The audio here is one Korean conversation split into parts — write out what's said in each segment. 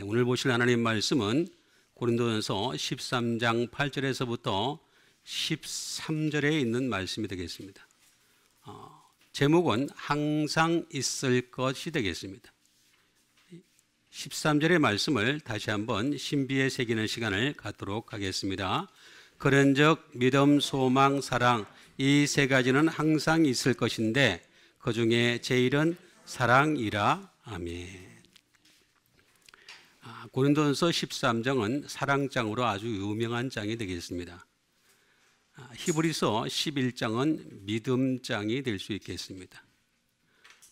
오늘 보실 하나님 말씀은 고린도전서 13장 8절에서부터 13절에 있는 말씀이 되겠습니다. 제목은 항상 있을 것이 되겠습니다. 13절의 말씀을 다시 한번 신비에 새기는 시간을 갖도록 하겠습니다. 그런즉 믿음, 소망, 사랑 이 세 가지는 항상 있을 것인데 그 중에 제일은 사랑이라. 아멘. 고린도전서 13장은 사랑장으로 아주 유명한 장이 되겠습니다. 히브리서 11장은 믿음장이 될 수 있겠습니다.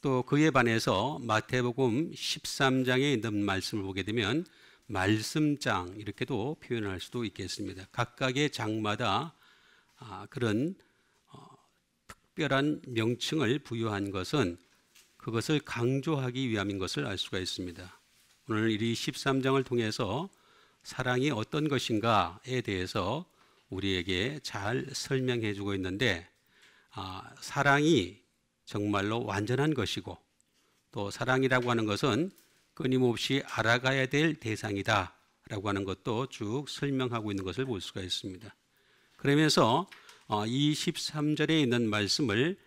또 그에 반해서 마태복음 13장에 있는 말씀을 보게 되면 말씀장 이렇게도 표현할 수도 있겠습니다. 각각의 장마다 그런 특별한 명칭을 부여한 것은 그것을 강조하기 위함인 것을 알 수가 있습니다. 오늘 이 13장을 통해서 사랑이 어떤 것인가에 대해서 우리에게 잘 설명해 주고 있는데 사랑이 정말로 완전한 것이고 또 사랑이라고 하는 것은 끊임없이 알아가야 될 대상이다 라고 하는 것도 쭉 설명하고 있는 것을 볼 수가 있습니다. 그러면서 이 13절에 있는 말씀을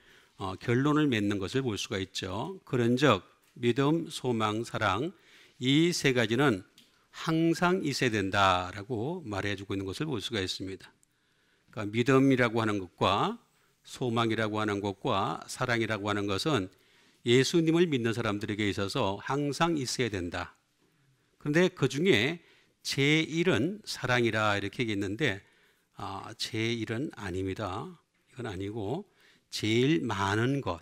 결론을 맺는 것을 볼 수가 있죠. 그런즉 믿음, 소망, 사랑 이 세 가지는 항상 있어야 된다라고 말해주고 있는 것을 볼 수가 있습니다. 그러니까 믿음이라고 하는 것과 소망이라고 하는 것과 사랑이라고 하는 것은 예수님을 믿는 사람들에게 있어서 항상 있어야 된다. 그런데 그 중에 제1은 사랑이라 이렇게 얘기했는데 제1은 아닙니다. 이건 아니고 제일 많은 것,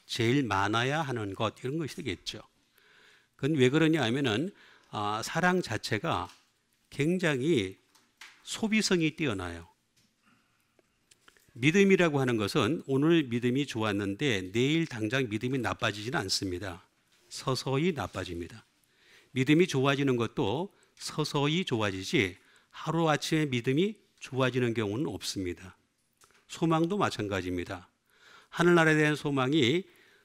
제일 많아야 하는 것 이런 것이 되겠죠. 그건 왜 그러냐 하면은 사랑 자체가 굉장히 소비성이 뛰어나요. 믿음이라고 하는 것은 오늘 믿음이 좋았는데 내일 당장 믿음이 나빠지지는 않습니다. 서서히 나빠집니다. 믿음이 좋아지는 것도 서서히 좋아지지 하루아침에 믿음이 좋아지는 경우는 없습니다. 소망도 마찬가지입니다. 하늘나라에 대한 소망이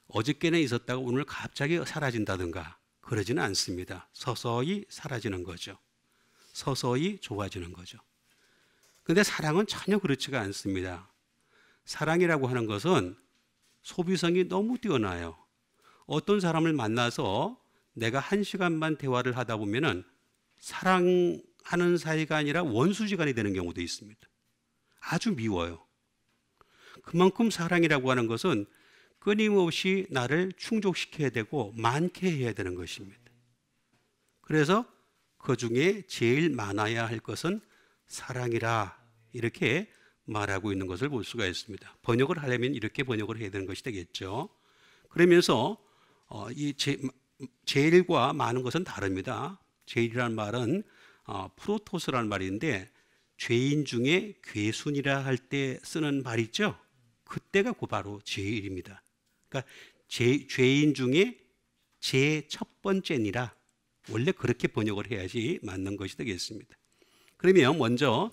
어저께는 있었다가 오늘 갑자기 사라진다든가 그러지는 않습니다. 서서히 사라지는 거죠. 서서히 좋아지는 거죠. 그런데 사랑은 전혀 그렇지가 않습니다. 사랑이라고 하는 것은 소비성이 너무 뛰어나요. 어떤 사람을 만나서 내가 1시간만 대화를 하다 보면은 사랑하는 사이가 아니라 원수지간이 되는 경우도 있습니다. 아주 미워요. 그만큼 사랑이라고 하는 것은 끊임없이 나를 충족시켜야 되고 많게 해야 되는 것입니다. 그래서 그 중에 제일 많아야 할 것은 사랑이라 이렇게 말하고 있는 것을 볼 수가 있습니다. 번역을 하려면 이렇게 번역을 해야 되는 것이 되겠죠. 그러면서 이 제일과 많은 것은 다릅니다. 제일이라는 말은 프로토스라는 말인데 죄인 중에 괴순이라 할 때 쓰는 말 있죠. 그때가 바로 제일입니다. 그러니까 죄인 중에 제 첫 번째니라 원래 그렇게 번역을 해야지 맞는 것이 되겠습니다. 그러면 먼저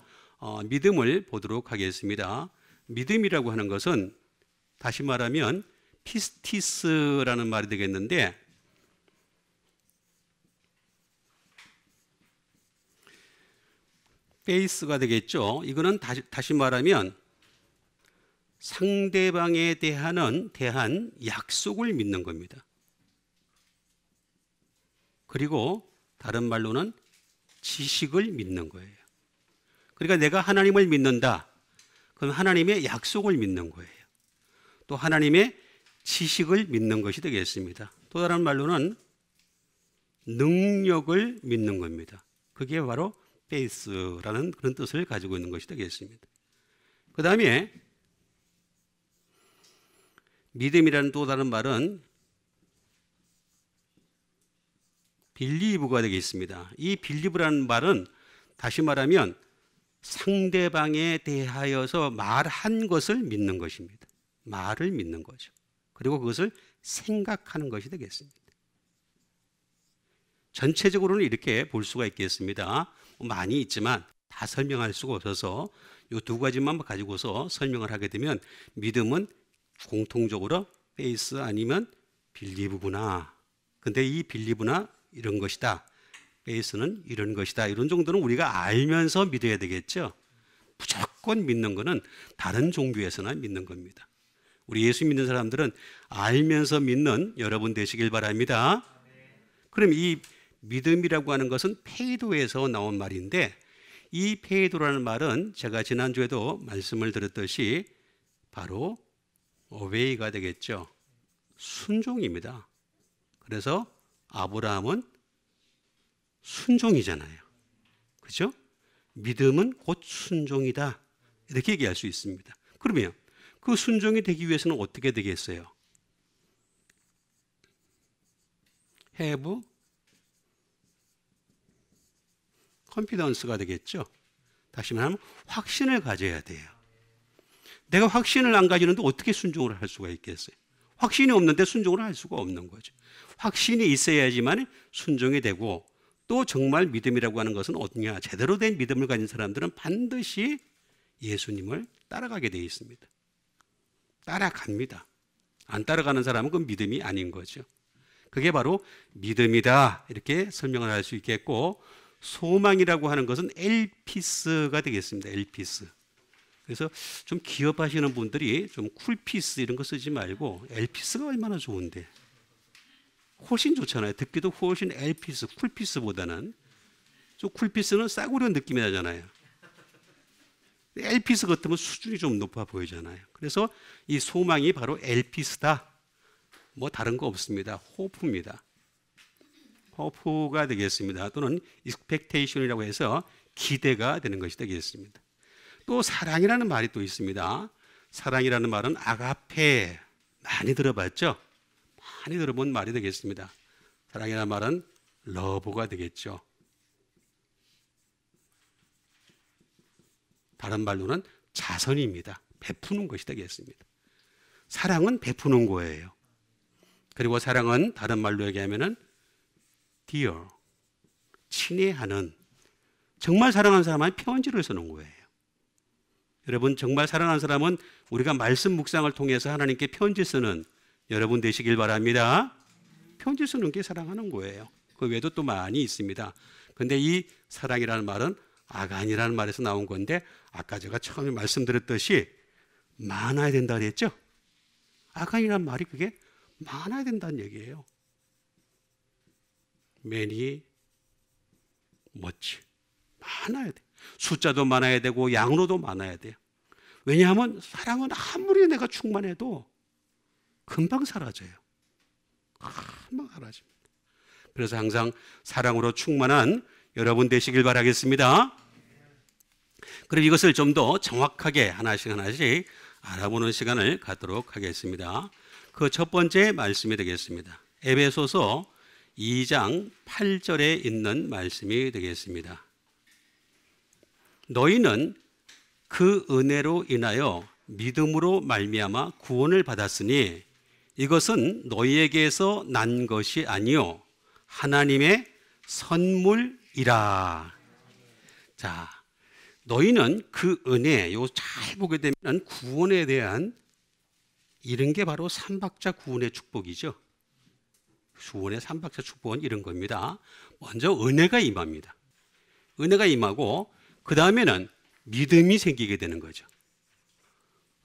믿음을 보도록 하겠습니다. 믿음이라고 하는 것은 다시 말하면 피스티스라는 말이 되겠는데 페이스가 되겠죠. 이거는 다시 말하면 상대방에 대한 약속을 믿는 겁니다. 그리고 다른 말로는 지식을 믿는 거예요. 그러니까 내가 하나님을 믿는다. 그럼 하나님의 약속을 믿는 거예요. 또 하나님의 지식을 믿는 것이 되겠습니다. 또 다른 말로는 능력을 믿는 겁니다. 그게 바로 페이스라는 그런 뜻을 가지고 있는 것이 되겠습니다. 그 다음에 믿음이라는 또 다른 말은 빌리브가 되겠습니다. 이 빌리브라는 말은 다시 말하면 상대방에 대하여서 말한 것을 믿는 것입니다. 말을 믿는 거죠. 그리고 그것을 생각하는 것이 되겠습니다. 전체적으로는 이렇게 볼 수가 있겠습니다. 많이 있지만 다 설명할 수가 없어서 이 두 가지만 가지고서 설명을 하게 되면 믿음은 공통적으로 페이스 아니면 빌리브구나. 근데 이 빌리브나 이런 것이다. 베이스는 이런 것이다. 이런 정도는 우리가 알면서 믿어야 되겠죠. 무조건 믿는 것은 다른 종교에서나 믿는 겁니다. 우리 예수 믿는 사람들은 알면서 믿는 여러분 되시길 바랍니다. 그럼 이 믿음이라고 하는 것은 페이도에서 나온 말인데, 이 페이도라는 말은 제가 지난주에도 말씀을 드렸듯이 바로 obey가 되겠죠. 순종입니다. 그래서 아브라함은 순종이잖아요. 그죠? 믿음은 곧 순종이다. 이렇게 얘기할 수 있습니다. 그러면 그 순종이 되기 위해서는 어떻게 되겠어요? have confidence가 되겠죠. 다시 말하면 확신을 가져야 돼요. 내가 확신을 안 가지는데 어떻게 순종을 할 수가 있겠어요? 확신이 없는데 순종을 할 수가 없는 거죠. 확신이 있어야지만 순종이 되고, 또 정말 믿음이라고 하는 것은 어떠냐? 제대로 된 믿음을 가진 사람들은 반드시 예수님을 따라가게 되어 있습니다. 따라갑니다. 안 따라가는 사람은 그건 믿음이 아닌 거죠. 그게 바로 믿음이다, 이렇게 설명을 할 수 있겠고, 소망이라고 하는 것은 엘피스가 되겠습니다. 엘피스. 그래서 좀 기업하시는 분들이 좀 쿨피스 이런 거 쓰지 말고 엘피스가 얼마나 좋은데, 훨씬 좋잖아요. 듣기도 훨씬 엘피스, 쿨피스보다는. 좀 쿨피스는 싸구려 느낌이 나잖아요. 엘피스 같으면 수준이 좀 높아 보이잖아요. 그래서 이 소망이 바로 엘피스다. 뭐 다른 거 없습니다. 호프입니다. 호프가 되겠습니다. 또는 expectation이라고 해서 기대가 되는 것이 되겠습니다. 또 사랑이라는 말이 또 있습니다. 사랑이라는 말은 아가페, 많이 들어봤죠? 많이 들어본 말이 되겠습니다. 사랑이라는 말은 러브가 되겠죠. 다른 말로는 자선입니다. 베푸는 것이 되겠습니다. 사랑은 베푸는 거예요. 그리고 사랑은 다른 말로 얘기하면은 dear, 친애하는, 정말 사랑하는 사람은 편지를 써놓은 거예요. 여러분, 정말 사랑하는 사람은 우리가 말씀 묵상을 통해서 하나님께 편지 쓰는 여러분 되시길 바랍니다. 편지 쓰는 게 사랑하는 거예요. 그 외에도 또 많이 있습니다. 근데 이 사랑이라는 말은 아간이라는 말에서 나온 건데, 아까 제가 처음에 말씀드렸듯이 많아야 된다 그랬죠? 아간이라는 말이 그게 많아야 된다는 얘기예요. many, much. 많아야 돼. 숫자도 많아야 되고 양으로도 많아야 돼요. 왜냐하면 사랑은 아무리 내가 충만해도 금방 사라져요. 금방 사라집니다. 그래서 항상 사랑으로 충만한 여러분 되시길 바라겠습니다. 그럼 이것을 좀 더 정확하게 하나씩 하나씩 알아보는 시간을 갖도록 하겠습니다. 그 첫 번째 말씀이 되겠습니다. 에베소서 2장 8절에 있는 말씀이 되겠습니다. 너희는 그 은혜로 인하여 믿음으로 말미암아 구원을 받았으니 이것은 너희에게서 난 것이 아니요 하나님의 선물이라. 자, 너희는 그 은혜, 요 잘 보게 되면 구원에 대한 이런 게 바로 삼박자 구원의 축복이죠. 구원의 삼박자 축복은 이런 겁니다. 먼저 은혜가 임합니다. 은혜가 임하고 그 다음에는 믿음이 생기게 되는 거죠.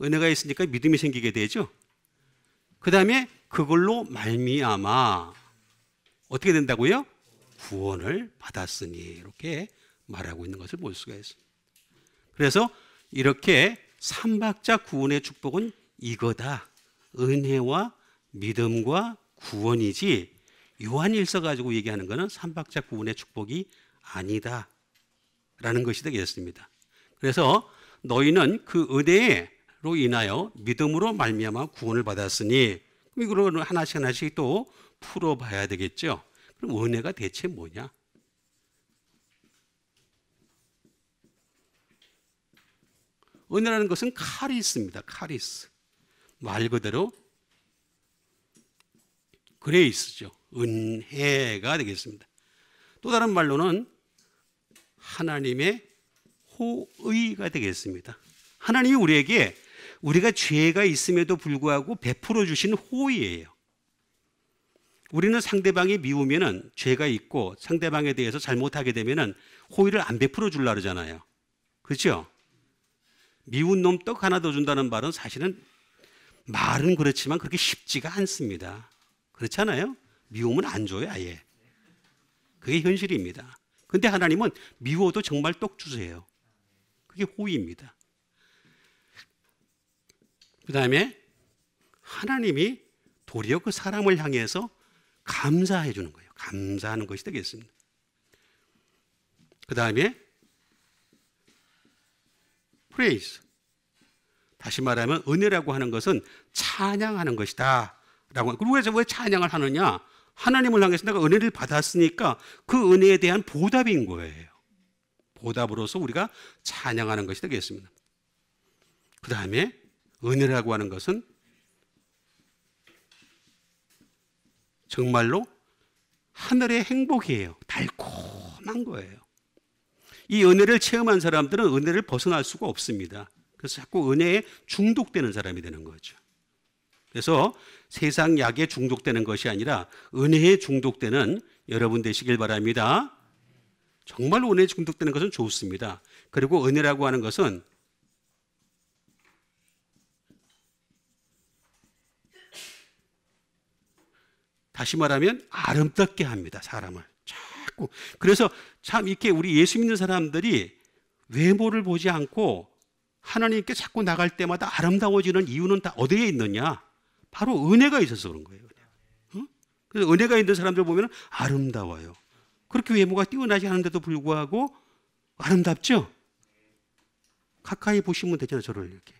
은혜가 있으니까 믿음이 생기게 되죠. 그 다음에 그걸로 말미암아 어떻게 된다고요? 구원을 받았으니, 이렇게 말하고 있는 것을 볼 수가 있습니다. 그래서 이렇게 삼박자 구원의 축복은 이거다. 은혜와 믿음과 구원이지, 요한일서 가지고 얘기하는 것은 삼박자 구원의 축복이 아니다 라는 것이 되겠습니다. 그래서 너희는 그 은혜로 인하여 믿음으로 말미암아 구원을 받았으니, 이거를 하나씩 하나씩 또 풀어봐야 되겠죠. 그럼 은혜가 대체 뭐냐? 은혜라는 것은 카리스입니다. 카리스. 말 그대로 그레이스죠. 은혜가 되겠습니다. 또 다른 말로는 하나님의 호의가 되겠습니다. 하나님이 우리에게 우리가 죄가 있음에도 불구하고 베풀어 주신 호의예요. 우리는 상대방이 미우면은 죄가 있고 상대방에 대해서 잘못하게 되면은 호의를 안 베풀어 주려고 그러잖아요. 그렇죠? 미운 놈 떡 하나 더 준다는 말은 사실은 말은 그렇지만 그렇게 쉽지가 않습니다. 그렇잖아요? 미우면 안 줘요, 아예. 그게 현실입니다. 근데 하나님은 미워도 정말 떡 주세요. 그게 호의입니다. 그 다음에 하나님이 도리어 그 사람을 향해서 감사해 주는 거예요. 감사하는 것이 되겠습니다. 그 다음에 praise. 다시 말하면 은혜라고 하는 것은 찬양하는 것이다 라고. 그리고 왜 찬양을 하느냐? 하나님을 향해서 내가 은혜를 받았으니까 그 은혜에 대한 보답인 거예요. 보답으로서 우리가 찬양하는 것이 되겠습니다. 그 다음에 은혜라고 하는 것은 정말로 하늘의 행복이에요. 달콤한 거예요. 이 은혜를 체험한 사람들은 은혜를 벗어날 수가 없습니다. 그래서 자꾸 은혜에 중독되는 사람이 되는 거죠. 그래서 세상 약에 중독되는 것이 아니라 은혜에 중독되는 여러분 되시길 바랍니다. 정말 은혜에 중독되는 것은 좋습니다. 그리고 은혜라고 하는 것은 다시 말하면 아름답게 합니다. 사람을 자꾸. 그래서 참 이렇게 우리 예수 믿는 사람들이 외모를 보지 않고 하나님께 자꾸 나갈 때마다 아름다워지는 이유는 다 어디에 있느냐? 바로 은혜가 있어서 그런 거예요. 그래서 은혜가 있는 사람들 보면 아름다워요. 그렇게 외모가 뛰어나지 않은데도 불구하고 아름답죠? 가까이 보시면 되잖아요. 저를 이렇게.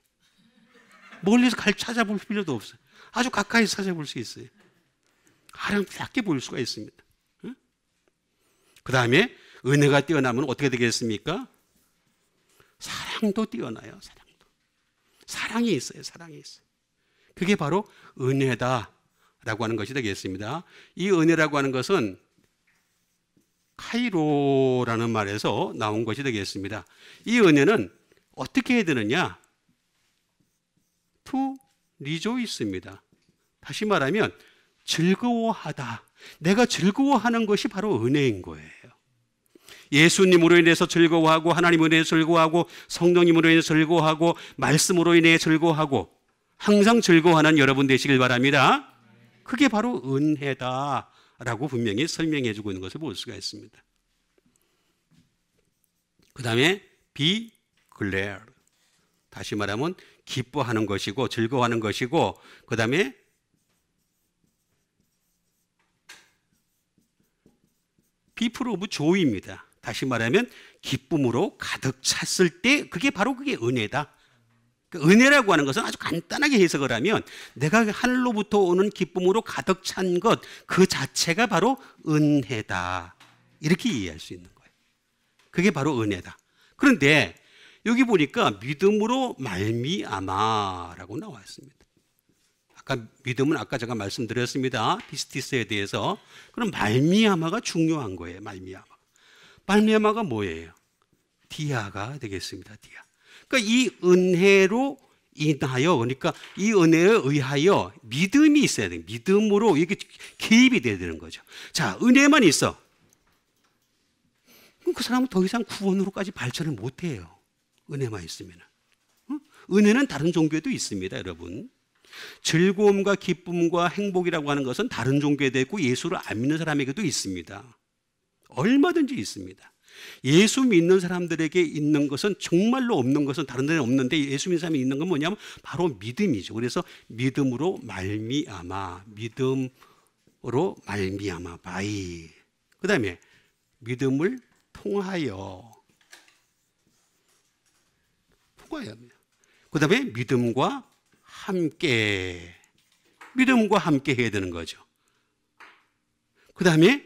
멀리서 찾아볼 필요도 없어요. 아주 가까이서 찾아볼 수 있어요. 아름답게 보일 수가 있습니다. 그 다음에 은혜가 뛰어나면 어떻게 되겠습니까? 사랑도 뛰어나요. 사랑도. 사랑이 있어요. 사랑이 있어요. 그게 바로 은혜다라고 하는 것이 되겠습니다. 이 은혜라고 하는 것은 카이로라는 말에서 나온 것이 되겠습니다. 이 은혜는 어떻게 해야 되느냐? to rejoice입니다. 다시 말하면 즐거워하다. 내가 즐거워하는 것이 바로 은혜인 거예요. 예수님으로 인해서 즐거워하고 하나님으로 인해서 즐거워하고 성령님으로 인해서 즐거워하고 말씀으로 인해 즐거워하고 항상 즐거워하는 여러분 되시길 바랍니다. 그게 바로 은혜다라고 분명히 설명해 주고 있는 것을 볼 수가 있습니다. 그 다음에 be glad. 다시 말하면 기뻐하는 것이고 즐거워하는 것이고 그 다음에 be full of joy입니다. 다시 말하면 기쁨으로 가득 찼을 때 그게 바로 그게 은혜다. 은혜라고 하는 것은 아주 간단하게 해석을 하면 내가 하늘로부터 오는 기쁨으로 가득 찬 것 그 자체가 바로 은혜다. 이렇게 이해할 수 있는 거예요. 그게 바로 은혜다. 그런데 여기 보니까 믿음으로 말미암아라고 나와 있습니다. 아까 믿음은 아까 제가 말씀드렸습니다. 피스티스에 대해서. 그럼 말미암아가 중요한 거예요. 말미암아. 말미암아가 뭐예요? 디아가 되겠습니다. 디아. 그러니까 이 은혜로 인하여, 그러니까 이 은혜에 의하여 믿음이 있어야 돼요. 믿음으로 이렇게 개입이 돼야 되는 거죠. 자, 은혜만 있어. 그럼 그 사람은 더 이상 구원으로까지 발전을 못 해요. 은혜만 있으면. 은혜는 다른 종교에도 있습니다, 여러분. 즐거움과 기쁨과 행복이라고 하는 것은 다른 종교에도 있고 예수를 안 믿는 사람에게도 있습니다. 얼마든지 있습니다. 예수 믿는 사람들에게 있는 것은 정말로 없는 것은 다른 데는 없는데 예수 믿는 사람이 있는 건 뭐냐면 바로 믿음이죠. 그래서 믿음으로 말미암아, 믿음으로 말미암아, 바이. 그 다음에 믿음을 통하여. 그 다음에 믿음과 함께. 믿음과 함께 해야 되는 거죠. 그 다음에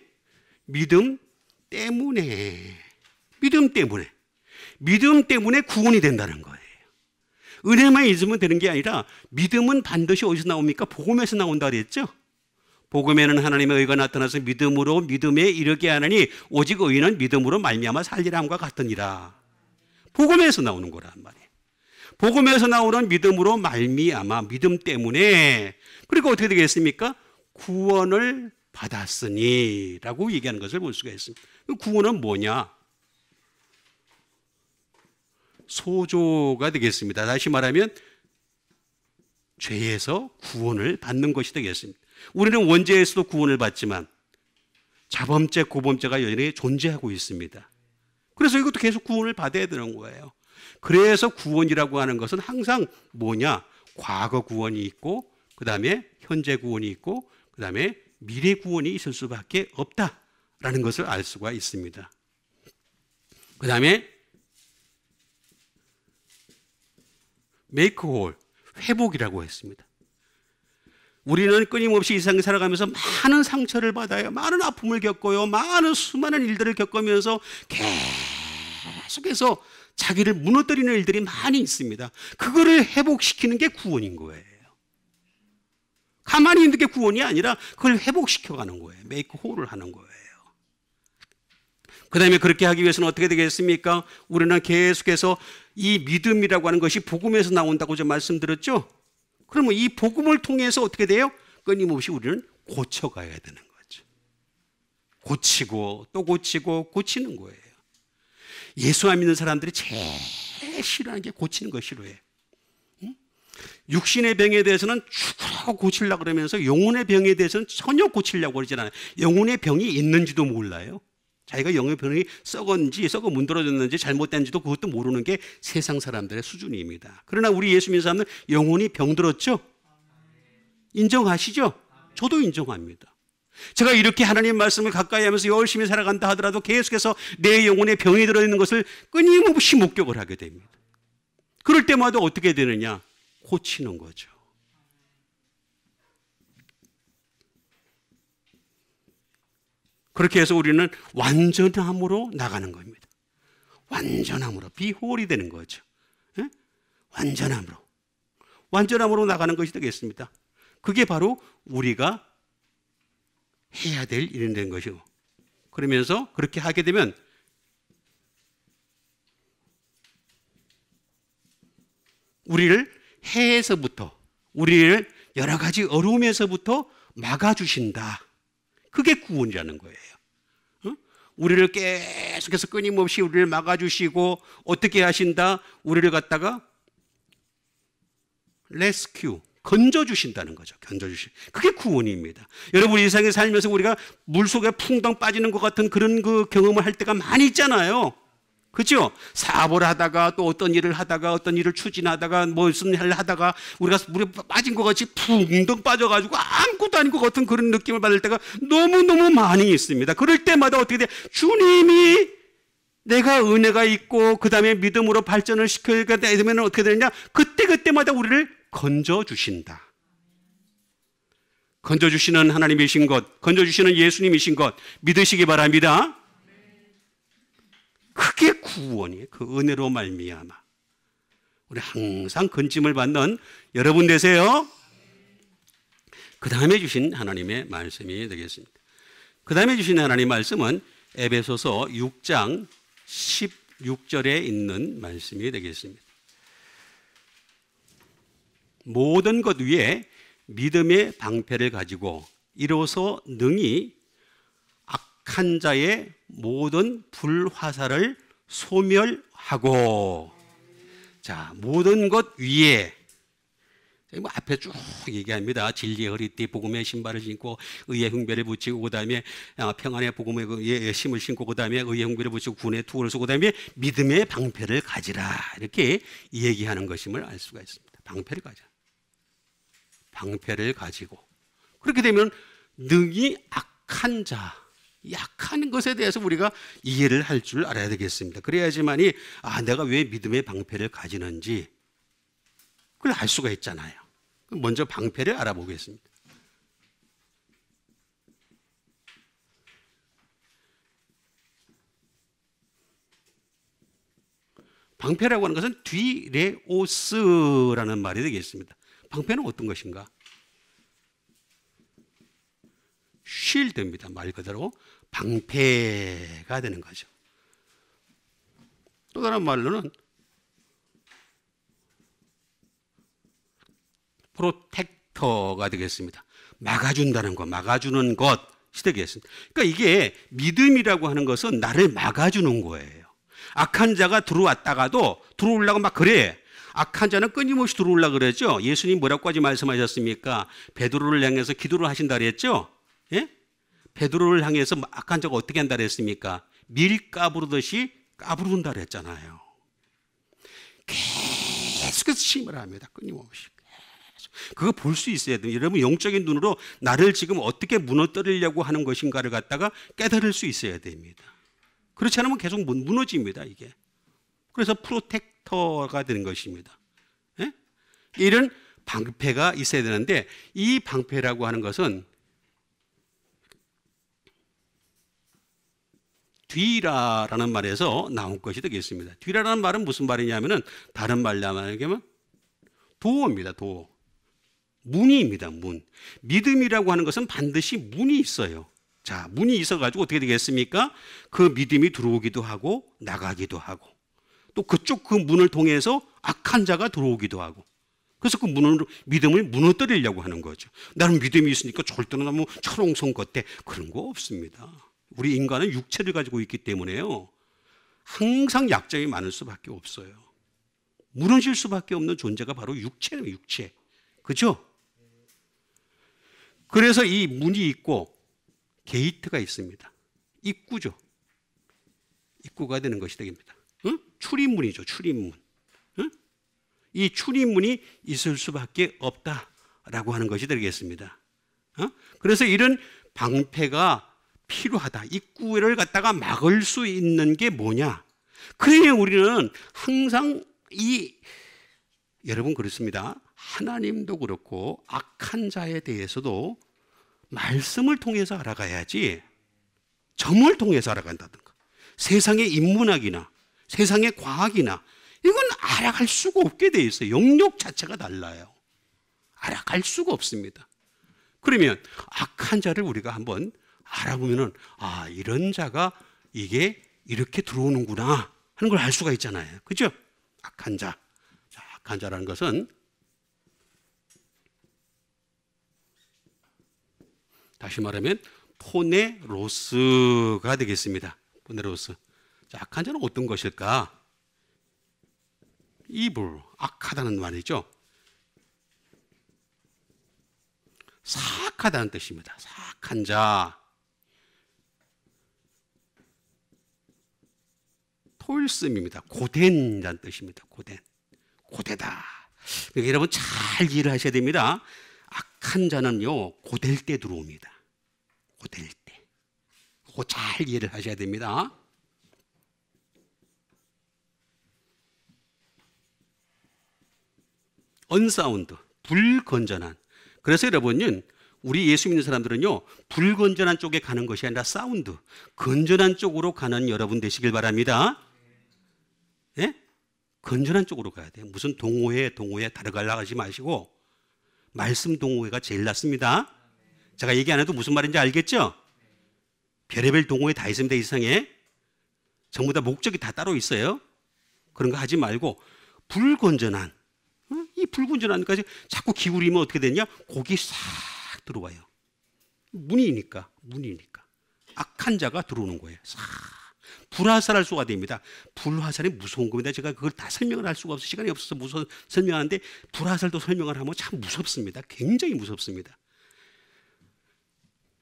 믿음 때문에. 믿음 때문에 구원이 된다는 거예요. 은혜만 있으면 되는 게 아니라 믿음은 반드시 어디서 나옵니까? 복음에서 나온다 그랬죠? 복음에는 하나님의 의가 나타나서 믿음으로 믿음에 이르게 하느니 오직 의인은 믿음으로 말미암아 살리라 함과 같으니라. 복음에서 나오는 거란 말이에요. 복음에서 나오는 믿음으로 말미암아, 믿음 때문에. 그리고 어떻게 되겠습니까? 구원을 받았으니 라고 얘기하는 것을 볼 수가 있습니다. 구원은 뭐냐? 소조가 되겠습니다. 다시 말하면 죄에서 구원을 받는 것이 되겠습니다. 우리는 원죄에서도 구원을 받지만 자범죄, 고범죄가 여전히 존재하고 있습니다. 그래서 이것도 계속 구원을 받아야 되는 거예요. 그래서 구원이라고 하는 것은 항상 뭐냐? 과거 구원이 있고, 그 다음에 현재 구원이 있고, 그 다음에 미래 구원이 있을 수밖에 없다라는 것을 알 수가 있습니다. 그 다음에 make whole, 회복이라고 했습니다. 우리는 끊임없이 이 세상에 살아가면서 많은 상처를 받아요. 많은 아픔을 겪어요. 많은 수많은 일들을 겪으면서 계속해서 자기를 무너뜨리는 일들이 많이 있습니다. 그거를 회복시키는 게 구원인 거예요. 가만히 있는 게 구원이 아니라 그걸 회복시켜가는 거예요. make whole를 하는 거예요. 그 다음에 그렇게 하기 위해서는 어떻게 되겠습니까? 우리는 계속해서 이 믿음이라고 하는 것이 복음에서 나온다고 제가 말씀드렸죠? 그러면 이 복음을 통해서 어떻게 돼요? 끊임없이 우리는 고쳐가야 되는 거죠. 고치고 또 고치고 고치는 거예요. 예수 안 믿는 사람들이 제일 싫어하는 게 고치는 거 싫어해요. 육신의 병에 대해서는 죽으라고 고치려고 그러면서 영혼의 병에 대해서는 전혀 고치려고 그러지 않아요. 영혼의 병이 있는지도 몰라요. 자기가 영의 병이 썩었는지 썩어 문드러졌는지 잘못된지도 그것도 모르는 게 세상 사람들의 수준입니다. 그러나 우리 예수 믿는 사람은 영혼이 병들었죠? 인정하시죠? 저도 인정합니다. 제가 이렇게 하나님 말씀을 가까이 하면서 열심히 살아간다 하더라도 계속해서 내 영혼에 병이 들어있는 것을 끊임없이 목격을 하게 됩니다. 그럴 때마다 어떻게 되느냐? 고치는 거죠. 그렇게 해서 우리는 완전함으로 나가는 겁니다. 완전함으로, 비홀이 되는 거죠. 예? 완전함으로 나가는 것이 되겠습니다. 그게 바로 우리가 해야 될 일이 된 것이고, 그러면서 그렇게 하게 되면 우리를 해에서부터, 우리를 여러 가지 어려움에서부터 막아주신다. 그게 구원이라는 거예요. 우리를 계속해서 끊임없이 우리를 막아주시고 어떻게 하신다? 우리를 갖다가 레스큐, 건져주신다는 거죠. 그게 구원입니다. 여러분 이 세상에 살면서 우리가 물속에 풍덩 빠지는 것 같은 그런 그 경험을 할 때가 많이 있잖아요. 그렇죠? 사업을 하다가 또 어떤 일을 하다가 어떤 일을 추진하다가 무슨 일을 하다가 우리가 물에 빠진 것 같이 붕덩 빠져가지고 아무것도 아닌 것 같은 그런 느낌을 받을 때가 너무너무 많이 있습니다. 그럴 때마다 어떻게 돼? 주님이 내가 은혜가 있고 그 다음에 믿음으로 발전을 시켜야 되면 어떻게 되느냐? 그때마다 우리를 건져주신다. 건져주시는 하나님이신 것, 건져주시는 예수님이신 것 믿으시기 바랍니다. 그게 구원이에요. 그 은혜로 말미암아. 우리 항상 건짐을 받는 여러분 되세요. 그 다음에 주신 하나님의 말씀이 되겠습니다. 그 다음에 주신 하나님의 말씀은 에베소서 6장 16절에 있는 말씀이 되겠습니다. 모든 것 위에 믿음의 방패를 가지고 이로써 능히 악한 자의 모든 불화살을 소멸하고. 자, 모든 것 위에, 뭐 앞에 쭉 얘기합니다. 진리의 허리띠, 복음의 신발을 신고 의의 흉배를 붙이고 그 다음에 평안의 복음의 힘을 신고 그 다음에 의의 흉배를 붙이고 군의 투구를 쓰고 그 다음에 믿음의 방패를 가지라, 이렇게 얘기하는 것임을 알 수가 있습니다. 방패를 가져. 방패를 가지고 그렇게 되면 능히 악한 자, 약한 것에 대해서 우리가 이해를 할 줄 알아야 되겠습니다. 그래야지만이 내가 왜 믿음의 방패를 가지는지 그걸 알 수가 있잖아요. 먼저 방패를 알아보겠습니다. 방패라고 하는 것은 뒤레오스라는 말이 되겠습니다. 방패는 어떤 것인가? 쉴드입니다. 말 그대로 방패가 되는 거죠. 또 다른 말로는 프로텍터가 되겠습니다. 막아준다는 것, 막아주는 것, 시되겠습니다. 그러니까 이게 믿음이라고 하는 것은 나를 막아주는 거예요. 악한 자가 들어왔다가도 들어오려고 막 그래. 악한 자는 끊임없이 들어오려고 그랬죠. 예수님 뭐라고까지 말씀하셨습니까? 베드로를 향해서 기도를 하신다 그랬죠. 예? 베드로를 향해서 악한 자가 어떻게 한다 그랬습니까? 밀 까부르듯이 까부른다 그랬잖아요. 계속해서 침을 합니다. 끊임없이. 그거 볼 수 있어야 돼요. 여러분 영적인 눈으로 나를 지금 어떻게 무너뜨리려고 하는 것인가를 갖다가 깨달을 수 있어야 됩니다. 그렇지 않으면 계속 무너집니다. 이게. 그래서 프로텍터가 되는 것입니다. 예? 이런 방패가 있어야 되는데 이 방패라고 하는 것은 뒤라라는 말에서 나온 것이 되겠습니다. 뒤라라는 말은 무슨 말이냐면은 다른 말로 말하면 도어입니다. 도어. 문입니다. 문. 믿음이라고 하는 것은 반드시 문이 있어요. 자, 문이 있어가지고 어떻게 되겠습니까? 그 믿음이 들어오기도 하고 나가기도 하고 또 그쪽 그 문을 통해서 악한 자가 들어오기도 하고 그래서 그 믿음을 무너뜨리려고 하는 거죠. 나는 믿음이 있으니까 절대로 너무 철옹성 같아. 그런 거 없습니다. 우리 인간은 육체를 가지고 있기 때문에요. 항상 약점이 많을 수밖에 없어요. 무너질 수밖에 없는 존재가 바로 육체예요. 육체. 그죠? 그래서 이 문이 있고 게이트가 있습니다. 입구죠. 입구가 되는 것이 되겠습니다. 응? 출입문이죠. 출입문. 응? 이 출입문이 있을 수밖에 없다라고 하는 것이 되겠습니다. 그래서 이런 방패가 필요하다. 입구를 갖다가 막을 수 있는 게 뭐냐? 그래야 우리는 항상 여러분 그렇습니다. 하나님도 그렇고 악한 자에 대해서도 말씀을 통해서 알아가야지 점을 통해서 알아간다든가 세상의 인문학이나 세상의 과학이나 이건 알아갈 수가 없게 돼 있어요. 영역 자체가 달라요. 알아갈 수가 없습니다. 그러면 악한 자를 우리가 한번 알아보면은 아 이런 자가 이게 이렇게 들어오는구나 하는 걸 알 수가 있잖아요. 그죠? 악한 자. 자, 악한 자라는 것은 다시 말하면 포네로스가 되겠습니다. 포네로스. 자, 악한 자는 어떤 것일까? evil, 악하다는 말이죠. 사악하다는 뜻입니다. 사악한 자. 토일스입니다. 고된 자는 뜻입니다. 고된. 고되다. 그러니까 여러분 잘 이해를 하셔야 됩니다. 악한 자는요, 고될 때 들어옵니다. 고될 때. 그거 잘 이해를 하셔야 됩니다. 언사운드, 불건전한. 그래서 여러분은 우리 예수 믿는 사람들은요, 불건전한 쪽에 가는 것이 아니라 사운드, 건전한 쪽으로 가는 여러분 되시길 바랍니다. 예? 건전한 쪽으로 가야 돼요. 무슨 동호회 다르갈라 하지 마시고 말씀 동호회가 제일 낫습니다. 제가 얘기 안 해도 무슨 말인지 알겠죠? 별의별 동호회 다 있습니다. 이 세상에. 전부 다 목적이 다 따로 있어요. 그런 거 하지 말고 불건전한 이 불건전한까지 자꾸 기울이면 어떻게 되냐? 곡이 싹 들어와요. 문이니까 악한 자가 들어오는 거예요. 싹 불화살할 수가 됩니다. 불화살이 무서운 겁니다. 제가 그걸 다 설명을 할 수가 없어서 시간이 없어서 설명하는데 불화살도 설명을 하면 참 무섭습니다. 굉장히 무섭습니다.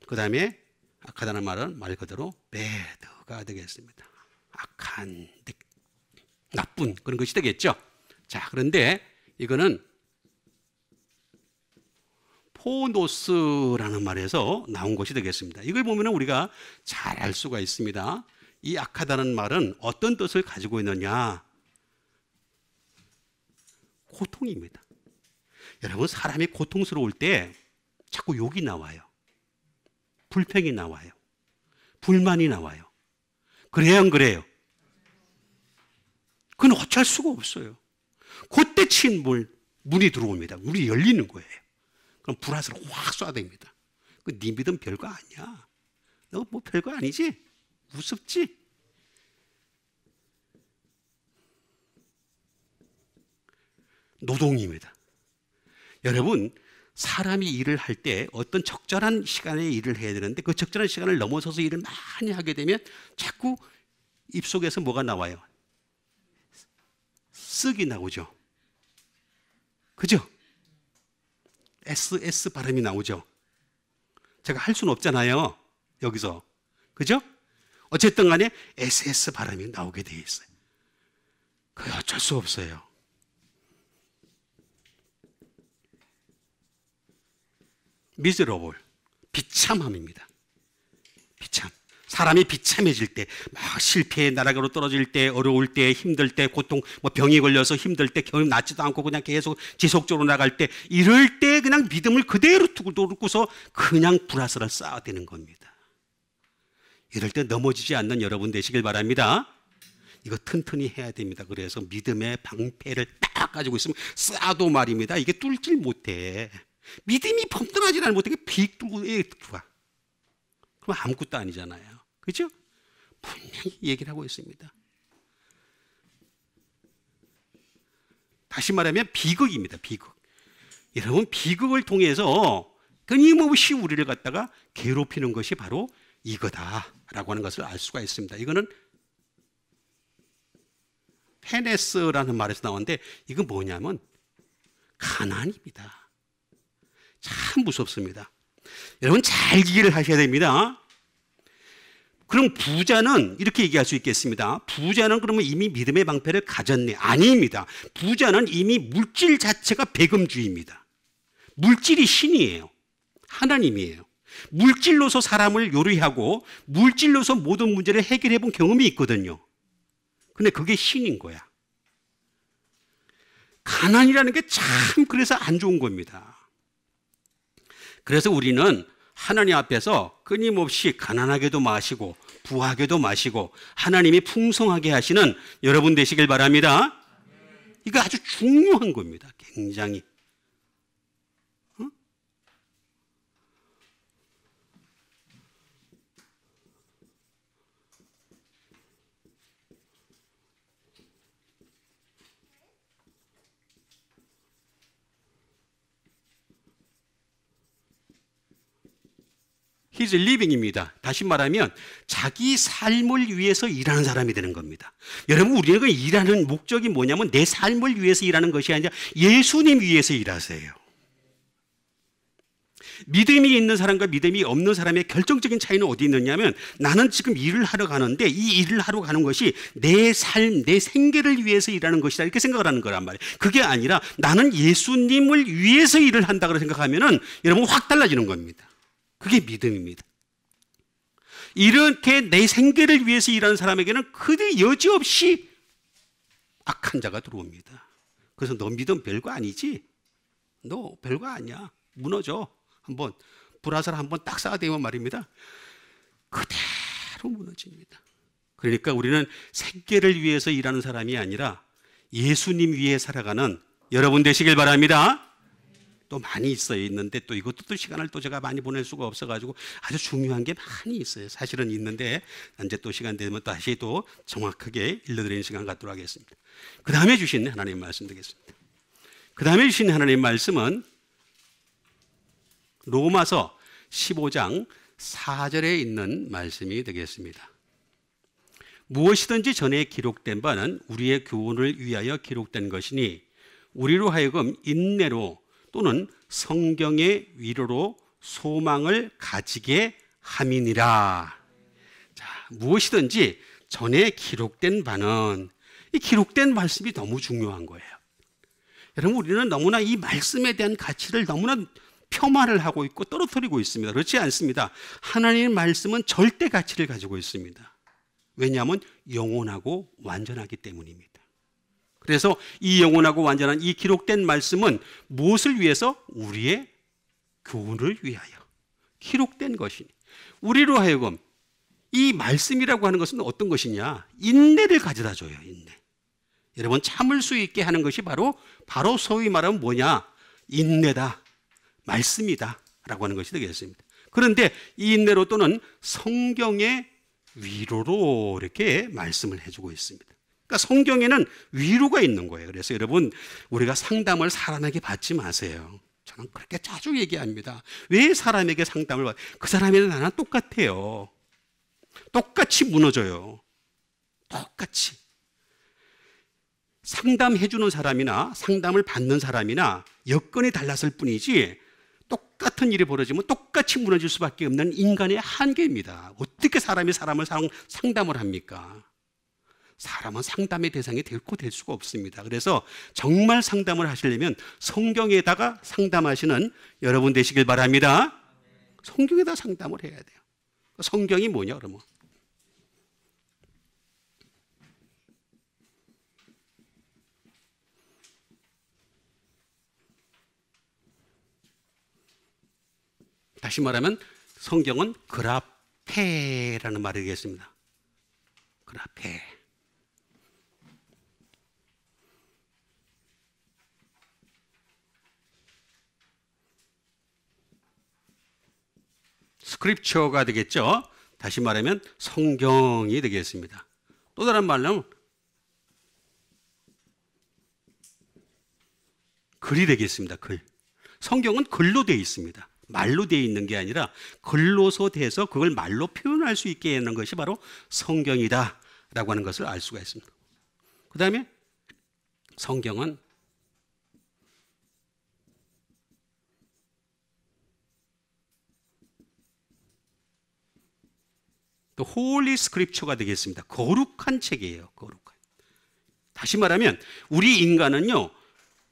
그 다음에 악하다는 말은 말 그대로 bad가 되겠습니다. 악한, 나쁜 그런 것이 되겠죠. 자, 그런데 이거는 포노스라는 말에서 나온 것이 되겠습니다. 이걸 보면 우리가 잘 알 수가 있습니다. 이 악하다는 말은 어떤 뜻을 가지고 있느냐? 고통입니다. 여러분 사람이 고통스러울 때 자꾸 욕이 나와요. 불평이 나와요. 불만이 나와요. 그래요, 안 그래요? 그건 어쩔 수가 없어요. 그때 친 문이 들어옵니다. 문이 열리는 거예요. 그럼 불화살을 확 쏴야 됩니다. 네 믿음 별거 아니야. 너 뭐 별거 아니지? 우습지? 노동입니다. 여러분 사람이 일을 할 때 어떤 적절한 시간에 일을 해야 되는데 그 적절한 시간을 넘어서서 일을 많이 하게 되면 자꾸 입속에서 뭐가 나와요? 쓱이 나오죠. 그죠? SS 발음이 나오죠. 제가 할 수는 없잖아요. 여기서. 그죠? 어쨌든 간에 SS 발음이 나오게 돼 있어요. 그게 어쩔 수 없어요. miserable, 비참함입니다. 비참. 사람이 비참해질 때, 막 실패의 나락으로 떨어질 때, 어려울 때, 힘들 때, 고통, 병이 걸려서 힘들 때, 겨우 낫지도 않고 그냥 계속 지속적으로 나갈 때, 이럴 때 그냥 믿음을 그대로 두고서 그냥 불화설을 쌓아야 되는 겁니다. 이럴 때 넘어지지 않는 여러분 되시길 바랍니다. 이거 튼튼히 해야 됩니다. 그래서 믿음의 방패를 딱 가지고 있으면 쌓아도 말입니다. 이게 뚫질 못해. 믿음이 범등하지 못하게 빅 뚫고 들어와. 그럼 아무것도 아니잖아요. 그죠? 분명히 얘기를 하고 있습니다. 다시 말하면 비극입니다. 비극. 여러분, 비극을 통해서 끊임없이 우리를 갖다가 괴롭히는 것이 바로 이거다라고 하는 것을 알 수가 있습니다. 이거는 페네스라는 말에서 나오는데 이건 뭐냐면 가난입니다. 참 무섭습니다. 여러분 잘 이해를 하셔야 됩니다. 그럼 부자는 이렇게 얘기할 수 있겠습니다. 부자는 그러면 이미 믿음의 방패를 가졌네. 아닙니다. 부자는 이미 물질 자체가 배금주의입니다. 물질이 신이에요. 하나님이에요. 물질로서 사람을 요리하고 물질로서 모든 문제를 해결해 본 경험이 있거든요. 근데 그게 신인 거야. 가난이라는 게 참 그래서 안 좋은 겁니다. 그래서 우리는 하나님 앞에서 끊임없이 가난하게도 마시고 부하게도 마시고 하나님이 풍성하게 하시는 여러분 되시길 바랍니다. 이거 아주 중요한 겁니다. 굉장히. He's living입니다. 다시 말하면 자기 삶을 위해서 일하는 사람이 되는 겁니다. 여러분 우리가 일하는 목적이 뭐냐면 내 삶을 위해서 일하는 것이 아니라 예수님 위해서 일하세요. 믿음이 있는 사람과 믿음이 없는 사람의 결정적인 차이는 어디 있느냐면 나는 지금 일을 하러 가는데 이 일을 하러 가는 것이 내 삶, 내 생계를 위해서 일하는 것이다 이렇게 생각을 하는 거란 말이에요. 그게 아니라 나는 예수님을 위해서 일을 한다고 생각하면은 여러분 확 달라지는 겁니다. 그게 믿음입니다. 이렇게 내 생계를 위해서 일하는 사람에게는 그대 여지없이 악한 자가 들어옵니다. 그래서 너 믿음 별거 아니지? 너 별거 아니야. 무너져. 한번 불화살 한번 딱 쌓아대면 말입니다. 그대로 무너집니다. 그러니까 우리는 생계를 위해서 일하는 사람이 아니라 예수님 위해 살아가는 여러분 되시길 바랍니다. 또 많이 있는데 또 이것도 또 시간을 또 제가 많이 보낼 수가 없어가지고 아주 중요한 게 많이 있어요. 사실은 있는데 이제 또 시간 되면 다시 또 정확하게 일러드리는 시간 갖도록 하겠습니다. 그 다음에 주신 하나님 말씀 되겠습니다. 그 다음에 주신 하나님 말씀은 로마서 15장 4절에 있는 말씀이 되겠습니다. 무엇이든지 전에 기록된 바는 우리의 교훈을 위하여 기록된 것이니 우리로 하여금 인내로 또는 성경의 위로로 소망을 가지게 함이니라. 자, 무엇이든지 전에 기록된 바는 이 기록된 말씀이 너무 중요한 거예요. 여러분 우리는 너무나 이 말씀에 대한 가치를 너무나 폄하를 하고 있고 떨어뜨리고 있습니다. 그렇지 않습니다. 하나님의 말씀은 절대 가치를 가지고 있습니다. 왜냐하면 영원하고 완전하기 때문입니다. 그래서 이 영원하고 완전한 이 기록된 말씀은 무엇을 위해서? 우리의 교훈을 위하여 기록된 것이니 우리로 하여금 이 말씀이라고 하는 것은 어떤 것이냐? 인내를 가져다 줘요. 인내. 여러분 참을 수 있게 하는 것이 바로 소위 말하면 뭐냐? 인내다. 말씀이다. 라고 하는 것이 되겠습니다. 그런데 이 인내로 또는 성경의 위로로 이렇게 말씀을 해주고 있습니다. 그러니까 성경에는 위로가 있는 거예요. 그래서 여러분 우리가 상담을 사람에게 받지 마세요. 저는 그렇게 자주 얘기합니다. 왜 사람에게 상담을 받? 그 사람이나 나랑 똑같아요. 똑같이 무너져요. 똑같이. 상담해주는 사람이나 상담을 받는 사람이나 여건이 달랐을 뿐이지 똑같은 일이 벌어지면 똑같이 무너질 수밖에 없는 인간의 한계입니다. 어떻게 사람이 사람을 상담을 합니까? 사람은 상담의 대상이 결코 될 수가 없습니다. 그래서 정말 상담을 하시려면 성경에다가 상담하시는 여러분 되시길 바랍니다. 성경에다 상담을 해야 돼요. 성경이 뭐냐 그러면? 다시 말하면 성경은 그라페라는 말이 되겠습니다. 그라페. 스크립처가 되겠죠. 다시 말하면 성경이 되겠습니다. 또 다른 말로 글이 되겠습니다. 글. 성경은 글로 되어 있습니다. 말로 되어 있는 게 아니라 글로서 돼서 그걸 말로 표현할 수 있게 하는 것이 바로 성경이다 라고 하는 것을 알 수가 있습니다. 그 다음에 성경은 또 홀리 스크립처가 되겠습니다. 거룩한 책이에요. 거룩한. 다시 말하면 우리 인간은요,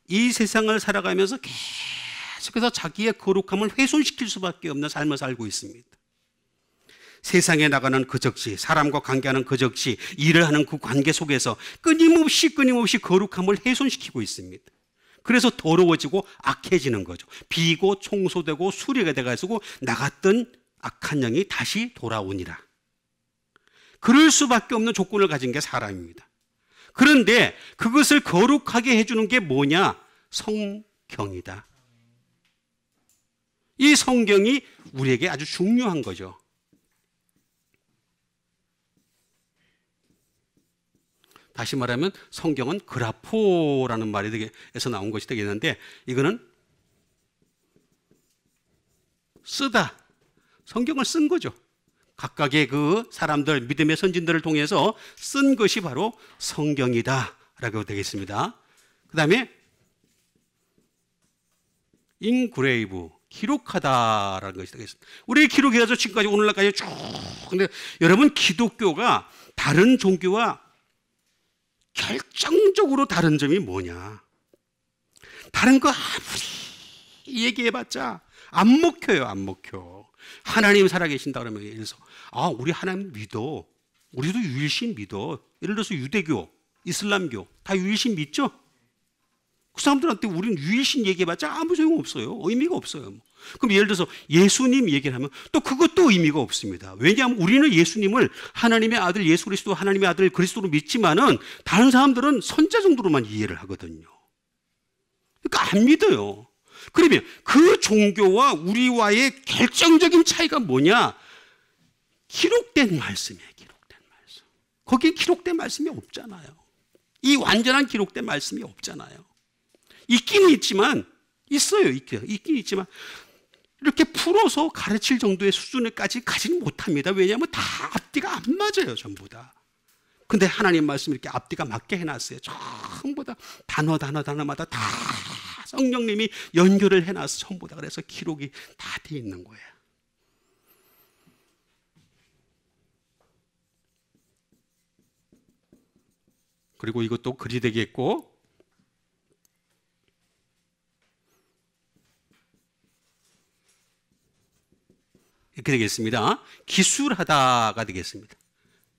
이 세상을 살아가면서 계속해서 자기의 거룩함을 훼손시킬 수밖에 없는 삶을 살고 있습니다. 세상에 나가는 그 적시, 사람과 관계하는 그 적시, 일을 하는 그 관계 속에서 끊임없이 거룩함을 훼손시키고 있습니다. 그래서 더러워지고 악해지는 거죠. 비고 청소되고 수리가 돼가지고 나갔던 악한 영이 다시 돌아오니라. 그럴 수밖에 없는 조건을 가진 게 사람입니다. 그런데 그것을 거룩하게 해주는 게 뭐냐? 성경이다. 이 성경이 우리에게 아주 중요한 거죠. 다시 말하면 성경은 그라포라는 말에서 나온 것이 되겠는데, 이거는 쓰다. 성경을 쓴 거죠. 각각의 그 사람들, 믿음의 선진들을 통해서 쓴 것이 바로 성경이다 라고 되겠습니다. 그 다음에 인그레이브, 기록하다라는 것이 되겠습니다. 우리 기록해서 지금까지 오늘날까지 쭉. 근데 여러분, 기독교가 다른 종교와 결정적으로 다른 점이 뭐냐? 다른 거 아무리 얘기해봤자 안 먹혀요, 안 먹혀. 하나님 살아계신다 그러면, 예를 들어서 우리 하나님 믿어. 우리도 유일신 믿어. 예를 들어서 유대교, 이슬람교 다 유일신 믿죠? 그 사람들한테 우리는 유일신 얘기해봤자 아무 소용없어요. 의미가 없어요. 그럼 예를 들어서 예수님 얘기를 하면 또 그것도 의미가 없습니다. 왜냐하면 우리는 예수님을 하나님의 아들 예수 그리스도, 하나님의 아들 그리스도로 믿지만은 다른 사람들은 선자 정도로만 이해를 하거든요. 그러니까 안 믿어요. 그러면 그 종교와 우리와의 결정적인 차이가 뭐냐? 기록된 말씀이에요. 기록된 말씀. 거기에 기록된 말씀이 없잖아요. 이 완전한 기록된 말씀이 없잖아요. 있기는 있지만, 있어요. 있긴 있지만 이렇게 풀어서 가르칠 정도의 수준까지 가지는 못합니다. 왜냐하면 다 앞뒤가 안 맞아요. 전부 다. 근데 하나님 말씀 이렇게 앞뒤가 맞게 해놨어요. 전부 다 단어마다 다 성령님이 연결을 해놔서 전부 다, 그래서 기록이 다 돼 있는 거예요. 그리고 이것도 글이 되겠고, 이렇게 되겠습니다. 기술하다가 되겠습니다.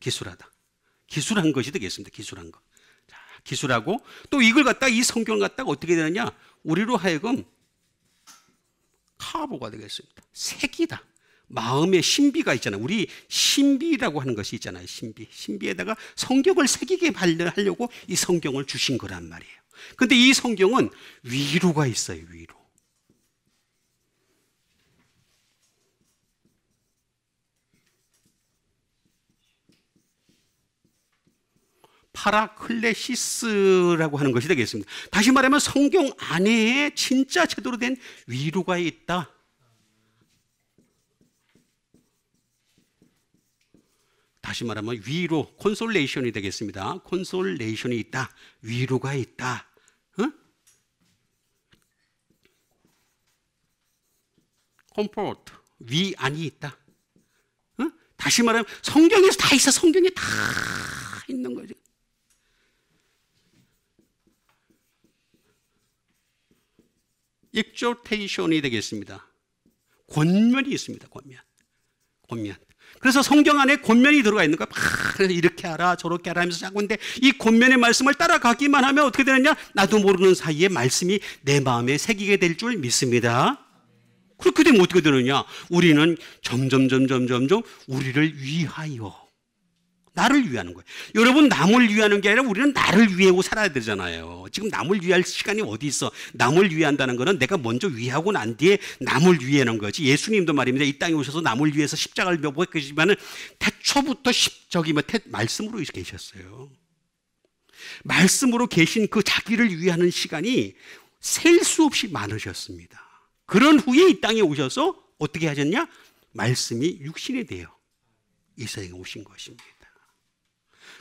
기술하다. 기술한 것이 되겠습니다. 기술한 것. 자, 기술하고 또 이걸 갖다가, 이 성경을 갖다가 어떻게 되느냐? 우리로 하여금 카보가 되겠습니다. 색이다. 마음의 신비가 있잖아요. 우리 신비라고 하는 것이 있잖아요. 신비. 신비에다가 성경을 새기게 하려고 이 성경을 주신 거란 말이에요. 근데 이 성경은 위로가 있어요. 위로. 파라클레시스라고 하는 것이 되겠습니다. 다시 말하면 성경 안에 진짜 제대로 된 위로가 있다. 다시 말하면 위로, 콘솔레이션이 되겠습니다. 콘솔레이션이 있다. 위로가 있다. 컴포트, 위안이 있다. 다시 말하면 성경에서 다 있어. 성경에 다 있는 거죠. exhortation이 되겠습니다. 권면이 있습니다. 권면. 그래서 성경 안에 권면이 들어가 있는 거야. 그래서 이렇게 하라 저렇게 하라 하면서 자꾸. 근데 이 권면의 말씀을 따라가기만 하면 어떻게 되느냐? 나도 모르는 사이에 말씀이 내 마음에 새기게 될 줄 믿습니다. 그렇게 되면 어떻게 되느냐? 우리는 점점 우리를 위하여, 나를 위하는 거예요. 여러분, 남을 위하는 게 아니라 우리는 나를 위하고 살아야 되잖아요. 지금 남을 위할 시간이 어디 있어? 남을 위한다는 거는 내가 먼저 위하고 난 뒤에 남을 위하는 거지. 예수님도 말입니다. 이 땅에 오셔서 남을 위해서 십자가를 못 계시지만은 태초부터 말씀으로 계셨어요. 말씀으로 계신 그 자기를 위하는 시간이 셀 수 없이 많으셨습니다. 그런 후에 이 땅에 오셔서 어떻게 하셨냐? 말씀이 육신이 되어 이 세상에 오신 것입니다.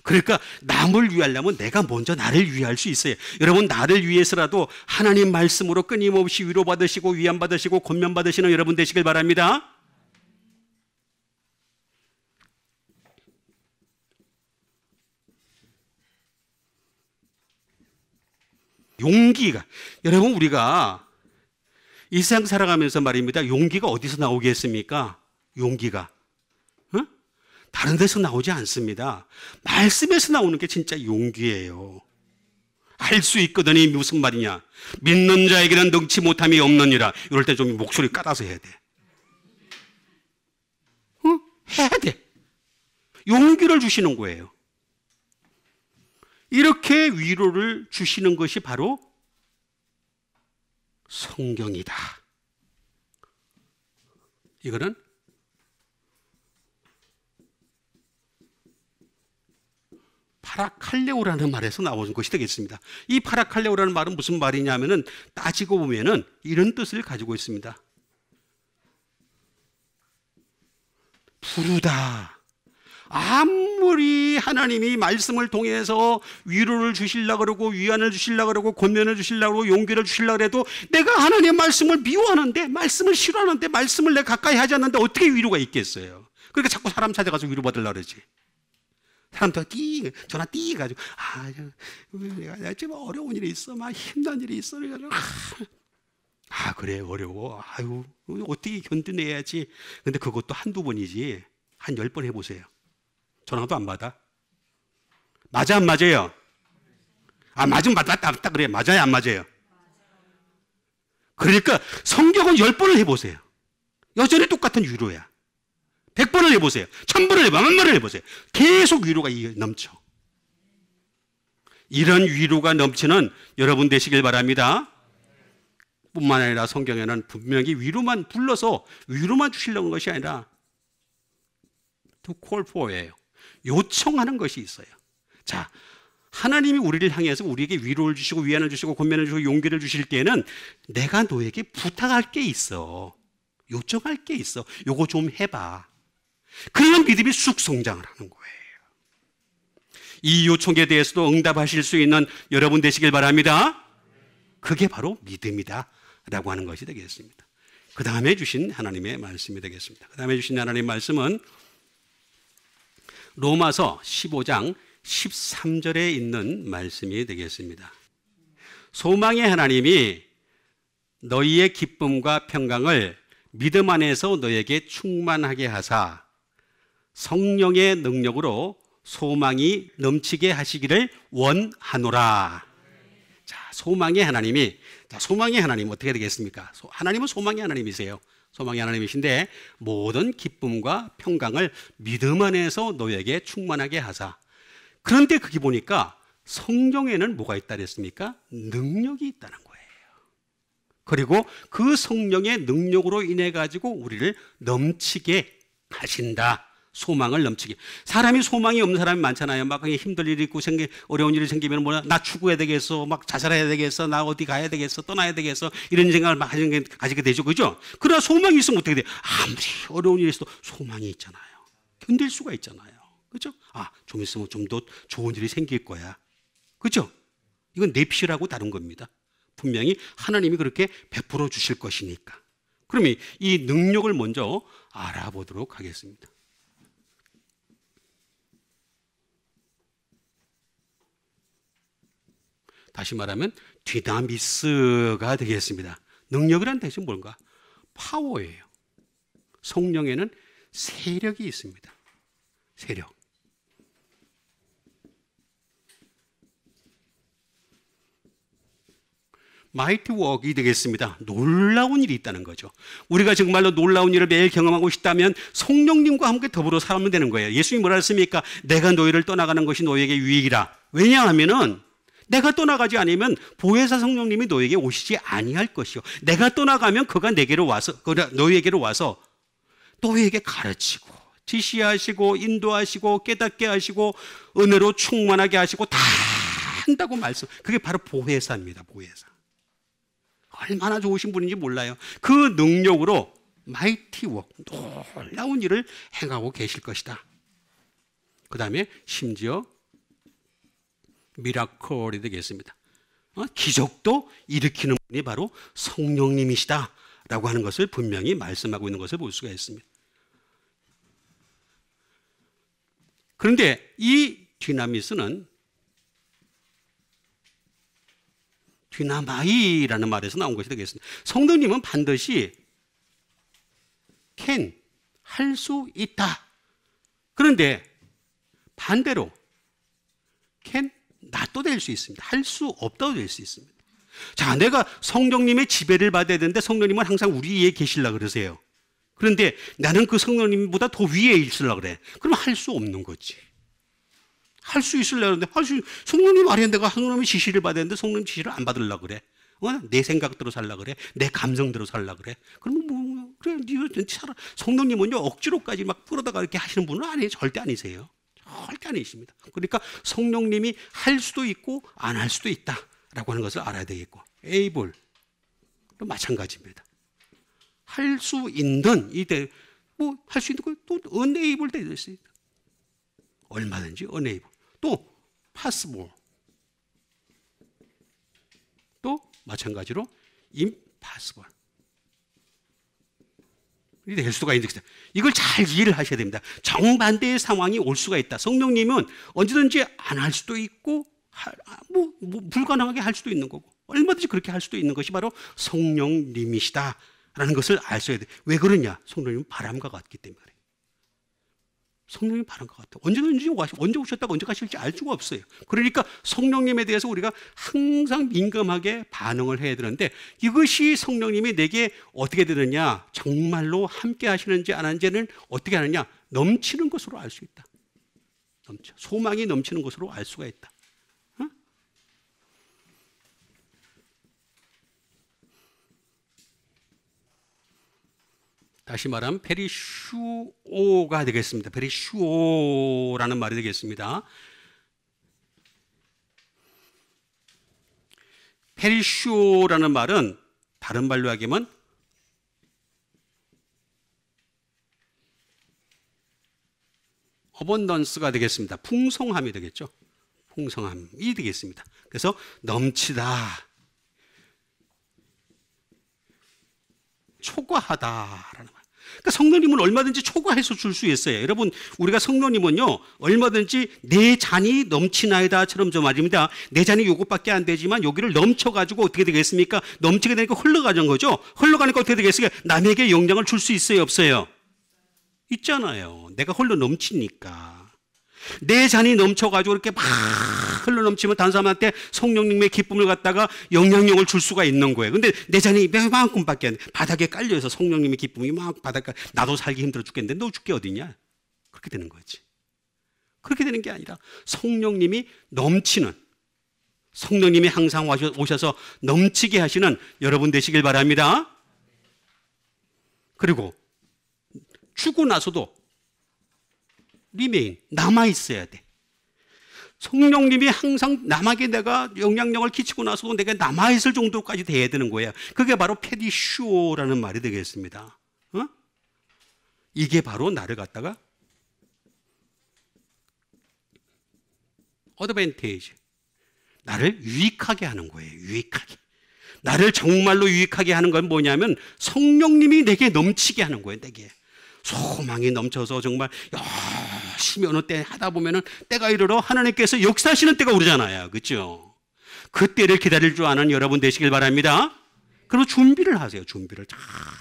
그러니까 남을 위하려면 내가 먼저 나를 위할 수 있어요. 여러분, 나를 위해서라도 하나님 말씀으로 끊임없이 위로받으시고 위안받으시고 권면받으시는 여러분 되시길 바랍니다. 용기가, 여러분, 우리가 이 세상 살아가면서 말입니다. 용기가 어디서 나오겠습니까? 용기가 다른 데서 나오지 않습니다. 말씀에서 나오는 게 진짜 용기예요. 할 수 있거든이 무슨 말이냐? 믿는 자에게는 능치 못함이 없느니라. 이럴 때 좀 목소리 깔아서 해야 돼. 해야 돼. 용기를 주시는 거예요. 이렇게 위로를 주시는 것이 바로 성경이다. 이거는 파라칼레오라는 말에서 나오는 것이 되겠습니다. 이 파라칼레오라는 말은 무슨 말이냐면은 따지고 보면은 이런 뜻을 가지고 있습니다. 부르다. 아무리 하나님이 말씀을 통해서 위로를 주시려고 그러고 위안을 주시려고 그러고 권면을 주시려고 그러고 용기를 주시려고 해도 내가 하나님의 말씀을 미워하는데, 말씀을 싫어하는데, 말씀을 내가 가까이 하지 않는데 어떻게 위로가 있겠어요? 그러니까 자꾸 사람 찾아가서 위로받으려고 그러지. 사람들 전화 가지고 내가 지금 어려운 일이 있어, 막 힘든 일이 있어. 그래, 어려워. 아유, 어떻게 견뎌내야지. 근데 그것도 한두 번이지 한 10번 해보세요. 전화도 안 받아. 맞아, 안 맞아요? 맞으면 맞다 그래. 맞아요, 안 맞아요? 그러니까 성경은 10번을 해보세요. 여전히 똑같은 위로야. 100번을 해보세요. 1000번을 해보세요. 10,000번을 해보세요. 계속 위로가 넘쳐. 이런 위로가 넘치는 여러분 되시길 바랍니다. 뿐만 아니라 성경에는 분명히 위로만 불러서 위로만 주시려는 것이 아니라 to call for예요. 요청하는 것이 있어요. 자, 하나님이 우리를 향해서 우리에게 위로를 주시고 위안을 주시고 권면을 주시고 용기를 주실 때에는 내가 너에게 부탁할 게 있어. 요청할 게 있어. 요거 좀 해봐. 그러면 믿음이 쑥 성장을 하는 거예요. 이 요청에 대해서도 응답하실 수 있는 여러분 되시길 바랍니다. 그게 바로 믿음이다 라고 하는 것이 되겠습니다. 그 다음에 주신 하나님의 말씀이 되겠습니다. 그 다음에 주신 하나님의 말씀은 로마서 15장 13절에 있는 말씀이 되겠습니다. 소망의 하나님이 너희의 기쁨과 평강을 믿음 안에서 너에게 충만하게 하사 성령의 능력으로 소망이 넘치게 하시기를 원하노라. 자, 소망의 하나님이, 소망의 하나님 어떻게 되겠습니까? 하나님은 소망의 하나님이세요. 소망의 하나님이신데 모든 기쁨과 평강을 믿음 안에서 너에게 충만하게 하사. 그런데 그게 보니까 성경에는 뭐가 있다 그랬습니까? 능력이 있다는 거예요. 그리고 그 성령의 능력으로 인해 가지고 우리를 넘치게 하신다 소망을 넘치게. 사람이 소망이 없는 사람이 많잖아요. 막 힘들 일이 있고 어려운 일이 생기면 뭐야, 나 추구해야 되겠어, 막 자살해야 되겠어, 나 어디 가야 되겠어, 떠나야 되겠어, 이런 생각을 막 가지게 되죠. 그죠? 그러나 소망이 있으면 어떻게 돼? 아무리 어려운 일이 있어도 소망이 있잖아요. 견딜 수가 있잖아요. 그죠? 아, 좀 있으면 좀 더 좋은 일이 생길 거야. 그죠? 이건 냅시라고 다른 겁니다. 분명히 하나님이 그렇게 베풀어 주실 것이니까. 그러면 이 능력을 먼저 알아보도록 하겠습니다. 다시 말하면 디나미스가 되겠습니다. 능력이란 대신 뭔가? 파워예요. 성령에는 세력이 있습니다. 세력. 마이티 워크이 되겠습니다. 놀라운 일이 있다는 거죠. 우리가 정말로 놀라운 일을 매일 경험하고 싶다면 성령님과 함께 더불어 살면 되는 거예요. 예수님이 뭐라 했습니까? 내가 너희를 떠나가는 것이 너희에게 유익이라. 왜냐하면은 내가 떠나가지 않으면 보혜사 성령님이 너에게 오시지 아니할 것이요. 내가 떠나가면 그가 내게로 와서, 너희에게로 와서 너희에게 가르치고 지시하시고 인도하시고 깨닫게 하시고 은혜로 충만하게 하시고 다 한다고 말씀. 그게 바로 보혜사입니다. 보혜사. 얼마나 좋으신 분인지 몰라요. 그 능력으로 마이티 워크, 놀라운 일을 행하고 계실 것이다. 그 다음에 심지어 미라클이 되겠습니다. 기적도 일으키는 분이 바로 성령님이시다 라고 하는 것을 분명히 말씀하고 있는 것을 볼 수가 있습니다. 그런데 이 디나미스는 디나마이라는 말에서 나온 것이 되겠습니다. 성령님은 반드시 can, 할 수 있다. 그런데 반대로 can, not도 될 수 있습니다. 할 수 없다도 될 수 있습니다. 자, 내가 성령님의 지배를 받아야 되는데 성령님은 항상 우리 위에 계시려고 그러세요. 그런데 나는 그 성령님보다 더 위에 있으려고 그래. 그럼 할 수 없는 거지. 할 수 있으려고 하는데 성령님 아니야. 내가 성령님의 지시를 받아야 되는데 성령님 지시를 안 받으려고 그래. 내 생각대로 살려고 그래. 내 감정대로 살려고 그래. 그러면 뭐 그래, 네 살아. 성령님은요 억지로까지 막 끌어다가 이렇게 하시는 분은 아니에요. 절대 아니세요. 절대 아니십니다. 그러니까 성령님이 할 수도 있고 안 할 수도 있다라고 하는 것을 알아야 되겠고, able 마찬가지입니다. 할 수 있는 이때 뭐 할 수 있는 거 또 unable 될 수 있다. 얼마든지 unable. 또 possible. 또 마찬가지로 impossible. 이게 될 수가 있는 거죠. 이걸 잘 이해를 하셔야 됩니다. 정반대의 상황이 올 수가 있다. 성령님은 언제든지 안 할 수도 있고 뭐 불가능하게 할 수도 있는 거고 얼마든지 그렇게 할 수도 있는 것이 바로 성령님이시다라는 것을 아셔야 돼요. 왜 그러냐? 성령님은 바람과 같기 때문에 그래요. 성령님 바람과 같아요. 언제든지 언제 오셨다가 언제 가실지 알 수가 없어요. 그러니까 성령님에 대해서 우리가 항상 민감하게 반응을 해야 되는데 이것이 성령님이 내게 어떻게 되느냐, 정말로 함께 하시는지 안 하는지는 어떻게 하느냐, 넘치는 것으로 알 수 있다. 소망이 넘치는 것으로 알 수가 있다. 다시 말하면 페리슈오가 되겠습니다. 페리슈오라는 말이 되겠습니다. 페리슈오라는 말은 다른 말로 하면 어번던스가 되겠습니다. 풍성함이 되겠죠. 풍성함이 되겠습니다. 그래서 넘치다, 초과하다라는 말. 그러니까 성령님은 얼마든지 초과해서 줄 수 있어요. 여러분, 우리가 성령님은요 얼마든지 내 잔이 넘치나이다처럼 저 말입니다. 내 잔이 요것밖에 안 되지만 여기를 넘쳐가지고 어떻게 되겠습니까? 넘치게 되니까 흘러가는 거죠. 흘러가니까 어떻게 되겠습니까? 남에게 영향을 줄 수 있어요, 없어요? 있잖아요. 내가 흘러 넘치니까. 내 잔이 넘쳐가지고 이렇게 막 흘러 넘치면 다른 사람한테 성령님의 기쁨을 갖다가 영향력을 줄 수가 있는 거예요. 근데 내 잔이 이만큼밖에 안 돼. 바닥에 깔려서 성령님의 기쁨이 막 바닥에, 나도 살기 힘들어 죽겠는데 너 죽게 어디냐? 그렇게 되는 거지. 그렇게 되는 게 아니라 성령님이 넘치는, 성령님이 항상 오셔서 넘치게 하시는 여러분 되시길 바랍니다. 그리고 죽고 나서도 remain, 남아 있어야 돼. 성령님이 항상 남에게 내가 영향력을 끼치고 나서도 내가 남아 있을 정도까지 돼야 되는 거예요. 그게 바로 페디슈오라는 말이 되겠습니다. 이게 바로 나를 갖다가 어드밴테이지, 나를 유익하게 하는 거예요. 유익하게. 나를 정말로 유익하게 하는 건 뭐냐면 성령님이 내게 넘치게 하는 거예요. 내게 소망이 넘쳐서 정말 열심히 어느 때 하다 보면은 때가 이르러 하나님께서 역사하시는 때가 오르잖아요. 그렇죠? 그 때를 기다릴 줄 아는 여러분 되시길 바랍니다. 그리고 준비를 하세요. 준비를.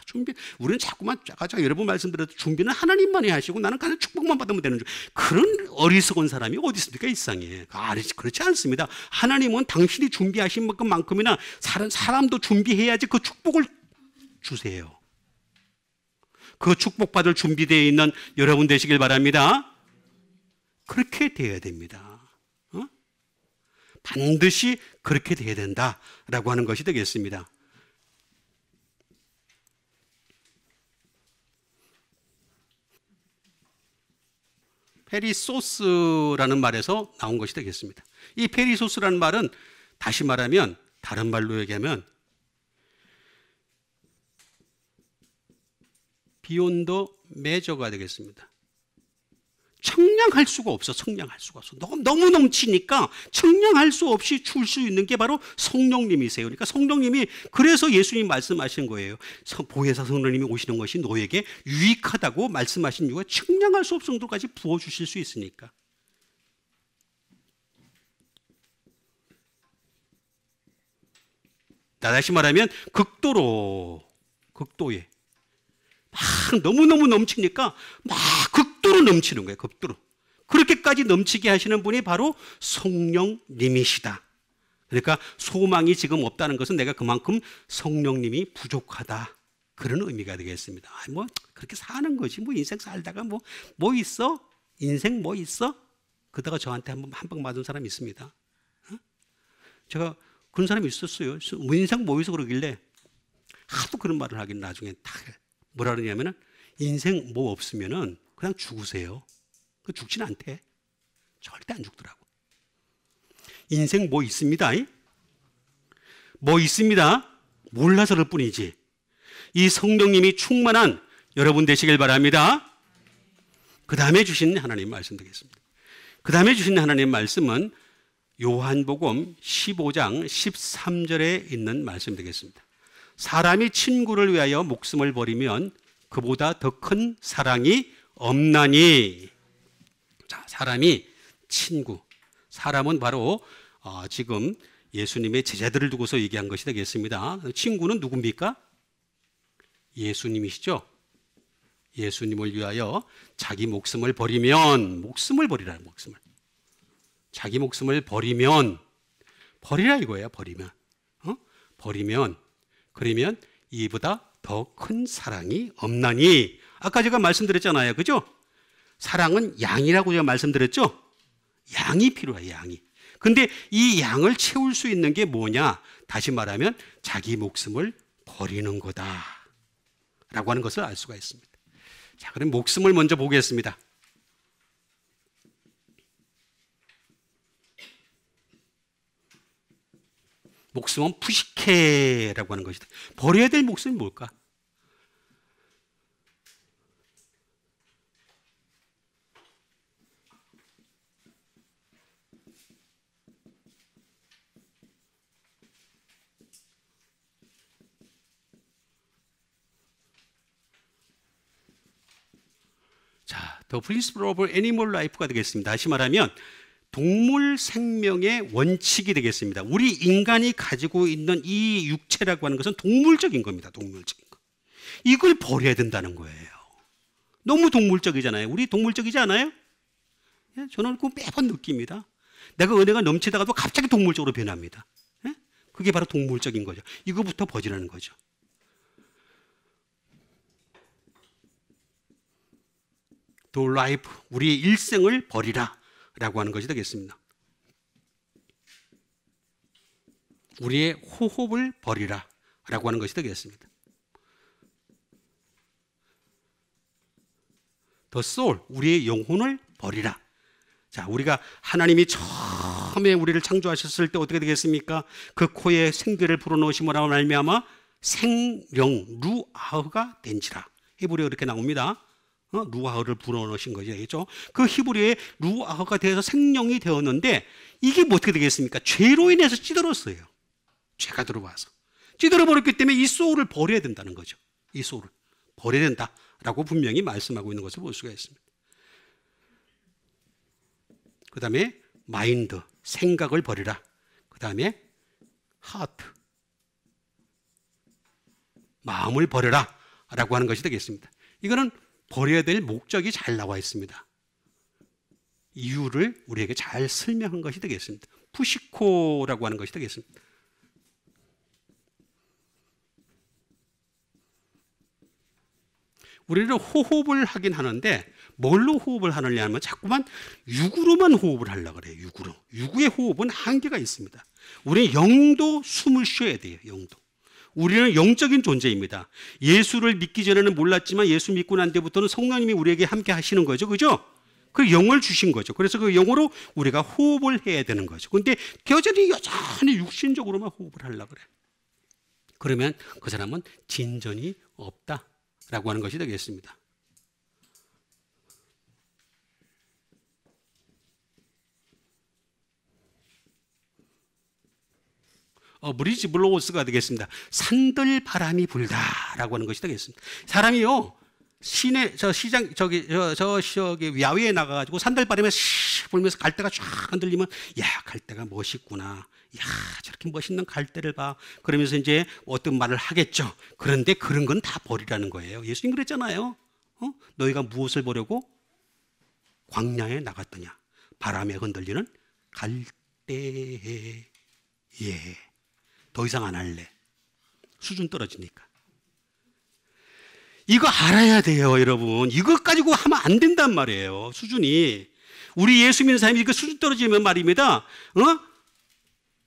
준비. 우리는 자꾸만 아까 여러 번 말씀드렸듯 준비는 하나님만이 하시고 나는 그냥 축복만 받으면 되는 줄. 그런 어리석은 사람이 어디 있습니까? 이 세상에. 그렇지 않습니다. 하나님은 당신이 준비하신 만큼이나 사람도 준비해야지 그 축복을 주세요. 그 축복받을 준비되어 있는 여러분 되시길 바랍니다. 그렇게 돼야 됩니다. 반드시 그렇게 돼야 된다라고 하는 것이 되겠습니다. 페리소스라는 말에서 나온 것이 되겠습니다. 이 페리소스라는 말은 다시 말하면 다른 말로 얘기하면 비욘드 메저가 되겠습니다. 청량할 수가 없어. 청량할 수가 없어. 너무 넘치니까 청량할 수 없이 줄 수 있는 게 바로 성령님이세요. 그러니까 성령님이 그래서 예수님 말씀하신 거예요. 보혜사 성령님이 오시는 것이 너에게 유익하다고 말씀하신 이유가 청량할 수 없을 정도까지 부어주실 수 있으니까. 다시 말하면 극도에 막 너무너무 넘치니까 막 극도로 넘치는 거예요. 극도로. 그렇게까지 넘치게 하시는 분이 바로 성령님이시다. 그러니까 소망이 지금 없다는 것은 내가 그만큼 성령님이 부족하다. 그런 의미가 되겠습니다. 뭐 그렇게 사는 거지. 뭐 인생 살다가 뭐 있어? 인생 뭐 있어? 그러다가 저한테 한 방 맞은 사람이 있습니다. 제가 그런 사람이 있었어요. 인생 뭐 있어 그러길래 하도 그런 말을 하긴 나중에 다 뭐라 그러냐면은 인생 뭐 없으면은 그냥 죽으세요. 그 죽지는 않대. 절대 안 죽더라고. 인생 뭐 있습니다. 뭐 있습니다. 몰라서 그럴 뿐이지. 이 성령님이 충만한 여러분 되시길 바랍니다. 그 다음에 주신 하나님 말씀 되겠습니다. 그 다음에 주신 하나님 말씀은 요한복음 15장 13절에 있는 말씀 되겠습니다. 사람이 친구를 위하여 목숨을 버리면 그보다 더 큰 사랑이 없나니. 자, 사람이 친구. 사람은 바로 지금 예수님의 제자들을 두고서 얘기한 것이 되겠습니다. 친구는 누굽니까? 예수님이시죠. 예수님을 위하여 자기 목숨을 버리면, 목숨을 버리라, 목숨을. 자기 목숨을 버리면, 버리라 이거예요. 버리면. 버리면, 그러면 이보다 더 큰 사랑이 없나니. 아까 제가 말씀드렸잖아요. 그죠? 사랑은 양이라고 제가 말씀드렸죠? 양이 필요해요. 양이. 근데 이 양을 채울 수 있는 게 뭐냐? 다시 말하면 자기 목숨을 버리는 거다 라고 하는 것을 알 수가 있습니다. 자, 그럼 목숨을 먼저 보겠습니다. 목숨은 푸시케라고 하는 것이다. 버려야 될 목숨이 뭘까? 자, The Principle of Animal Life가 되겠습니다. 다시 말하면 동물 생명의 원칙이 되겠습니다. 우리 인간이 가지고 있는 이 육체라고 하는 것은 동물적인 겁니다. 동물적인 거. 이걸 버려야 된다는 거예요. 너무 동물적이잖아요. 우리 동물적이지 않아요? 저는 그 매번 느낍니다. 내가 은혜가 넘치다가도 갑자기 동물적으로 변합니다. 그게 바로 동물적인 거죠. 이거부터 버리라는 거죠. The life, 우리의 일생을 버리라 라고 하는 것이 되겠습니다. 우리의 호흡을 버리라 라고 하는 것이 되겠습니다. The soul, 우리의 영혼을 버리라. 자, 우리가 하나님이 처음에 우리를 창조하셨을 때 어떻게 되겠습니까? 그 코에 생기를 불어넣으심으로 말미암아 생령 루아흐가 된지라. 히브리어 이렇게 나옵니다. 루아흐를 불어넣으신 거죠. 알겠죠? 그 히브리어에 루아흐가 되어서 생령이 되었는데 이게 뭐 어떻게 되겠습니까? 죄로 인해서 찌들었어요. 죄가 들어와서. 찌들어버렸기 때문에 이 소울을 버려야 된다는 거죠. 이 소울을 버려야 된다라고 분명히 말씀하고 있는 것을 볼 수가 있습니다. 그 다음에 마인드, 생각을 버리라. 그 다음에 하트, 마음을 버려라 라고 하는 것이 되겠습니다. 이거는 버려야 될 목적이 잘 나와 있습니다. 이유를 우리에게 잘 설명한 것이 되겠습니다. 푸시코라고 하는 것이 되겠습니다. 우리는 호흡을 하긴 하는데 뭘로 호흡을 하느냐 하면 자꾸만 육으로만 호흡을 하려고 그래요. 육으로. 육의 호흡은 한계가 있습니다. 우리는 영도 숨을 쉬어야 돼요. 영도. 우리는 영적인 존재입니다. 예수를 믿기 전에는 몰랐지만 예수 믿고 난 뒤부터는 성령님이 우리에게 함께 하시는 거죠. 그죠? 그 영을 주신 거죠. 그래서 그 영으로 우리가 호흡을 해야 되는 거죠. 그런데 여전히 육신적으로만 호흡을 하려고 그래요. 그러면 그 사람은 진전이 없다라고 하는 것이 되겠습니다. 브리지 블로우스가 되겠습니다. 산들 바람이 불다라고 하는 것이 되겠습니다. 사람이요 시내 저기 야외에 나가가지고 산들 바람에 씩 불면서 갈대가 쫙 흔들리면 야 갈대가 멋있구나. 야 저렇게 멋있는 갈대를 봐. 그러면서 이제 어떤 말을 하겠죠. 그런데 그런 건 다 버리라는 거예요. 예수님 그랬잖아요. 너희가 무엇을 보려고 광야에 나갔더냐. 바람에 흔들리는 갈대에. 더 이상 안 할래. 수준 떨어지니까. 이거 알아야 돼요, 여러분. 이거 가지고 하면 안 된단 말이에요, 수준이. 우리 예수 믿는 사람이 이거 수준 떨어지면 말입니다.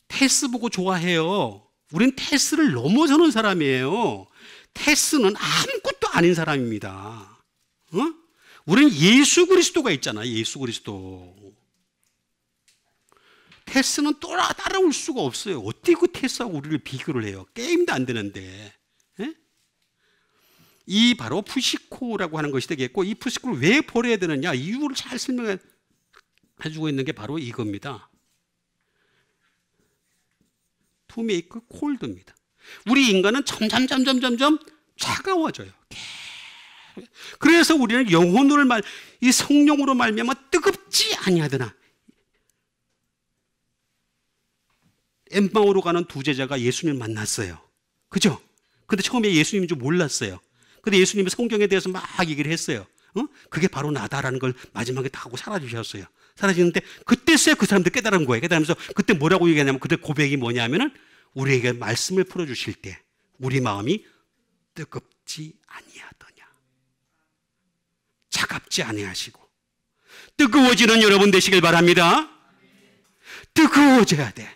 테스 보고 좋아해요. 우린 테스를 넘어서는 사람이에요. 테스는 아무것도 아닌 사람입니다. 우리는 예수 그리스도가 있잖아, 예수 그리스도. 테스는 따라올 수가 없어요. 어떻게 그 테스하고 우리를 비교를 해요? 게임도 안 되는데. 이 바로 푸시코라고 하는 것이 되겠고, 이 푸시코를 왜 버려야 되느냐 이유를 잘 설명해 주고 있는 게 바로 이겁니다. To make cold입니다. 우리 인간은 점점 차가워져요. 그래서 우리는 영혼으로 이 성령으로 말미암아 뜨겁지 아니하더나. 엠마오로 가는 두 제자가 예수님을 만났어요. 그죠? 근데 처음에 예수님인 줄 몰랐어요. 근데 예수님이 성경에 대해서 막 얘기를 했어요. 그게 바로 나다라는 걸 마지막에 다 하고 사라지셨어요. 사라지는데 그때서야 그 사람들 깨달은 거예요. 깨달으면서 그때 뭐라고 얘기하냐면 그때 고백이 뭐냐면은 우리에게 말씀을 풀어주실 때 우리 마음이 뜨겁지 아니하더냐. 차갑지 아니하시고 뜨거워지는 여러분 되시길 바랍니다. 뜨거워져야 돼.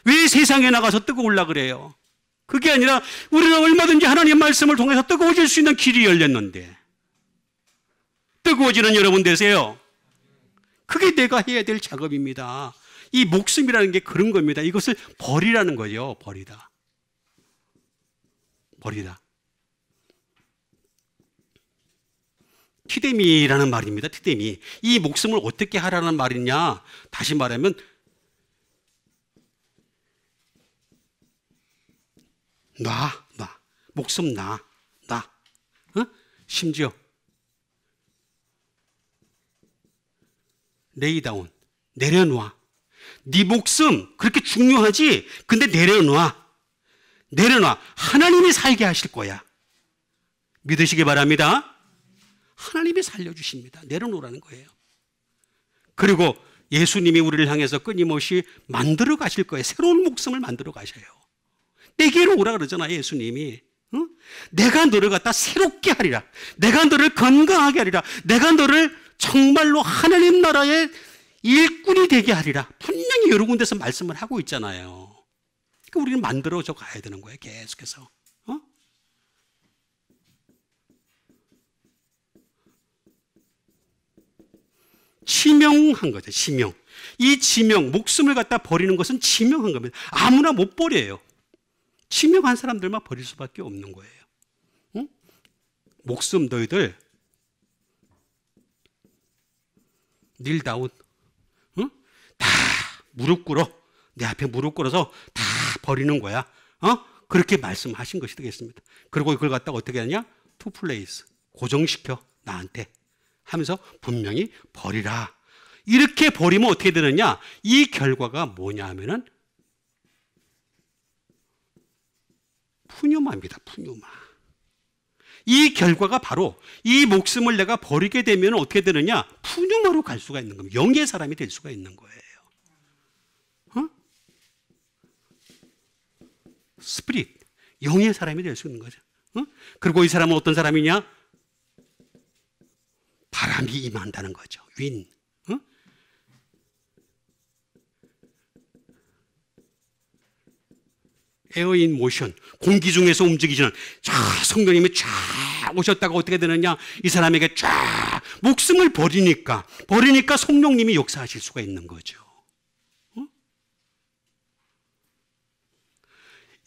왜 세상에 나가서 뜨거우려고 그래요? 그게 아니라 우리는 얼마든지 하나님의 말씀을 통해서 뜨거워질 수 있는 길이 열렸는데 뜨거워지는 여러분 되세요. 그게 내가 해야 될 작업입니다. 이 목숨이라는 게 그런 겁니다. 이것을 버리라는 거죠. 버리다. 티데미라는 말입니다. 티데미. 이 목숨을 어떻게 하라는 말이냐. 다시 말하면 목숨 놔. 심지어 레이다운, 내려놔. 네 목숨 그렇게 중요하지? 근데 내려놔. 하나님이 살게 하실 거야. 믿으시기 바랍니다. 하나님이 살려주십니다. 내려놓으라는 거예요. 그리고 예수님이 우리를 향해서 끊임없이 만들어 가실 거예요. 새로운 목숨을 만들어 가셔요. 내게로 오라 그러잖아요, 예수님이. 내가 너를 갖다 새롭게 하리라. 내가 너를 건강하게 하리라. 내가 너를 정말로 하나님 나라의 일꾼이 되게 하리라. 분명히 여러 군데서 말씀을 하고 있잖아요. 그러니까 우리는 만들어져 가야 되는 거예요, 계속해서. 치명한 거죠. 치명. 이 치명, 목숨을 갖다 버리는 것은 치명한 겁니다. 아무나 못 버려요. 치명한 사람들만 버릴 수밖에 없는 거예요. 응? 목숨 너희들 닐다운, 응? 다 무릎 꿇어. 내 앞에 무릎 꿇어서 다 버리는 거야. 그렇게 말씀하신 것이 되겠습니다. 그리고 이걸 갖다가 어떻게 하냐? 투 플레이스, 고정시켜 나한테 하면서 분명히 버리라. 이렇게 버리면 어떻게 되느냐? 이 결과가 뭐냐 하면은 푸뉴마입니다. 푸뉴마. 이 결과가 바로 이 목숨을 내가 버리게 되면 어떻게 되느냐? 푸뉴마로 갈 수가 있는 겁니다. 영의 사람이 될 수가 있는 거예요. 스피릿, 영의 사람이 될 수 있는 거죠. 그리고 이 사람은 어떤 사람이냐? 바람이 임한다는 거죠. 윈. 에어 인 모션, 공기 중에서 움직이시는 성령님이 쫙 오셨다가 어떻게 되느냐? 이 사람에게 쫙 목숨을 버리니까 성령님이 역사하실 수가 있는 거죠.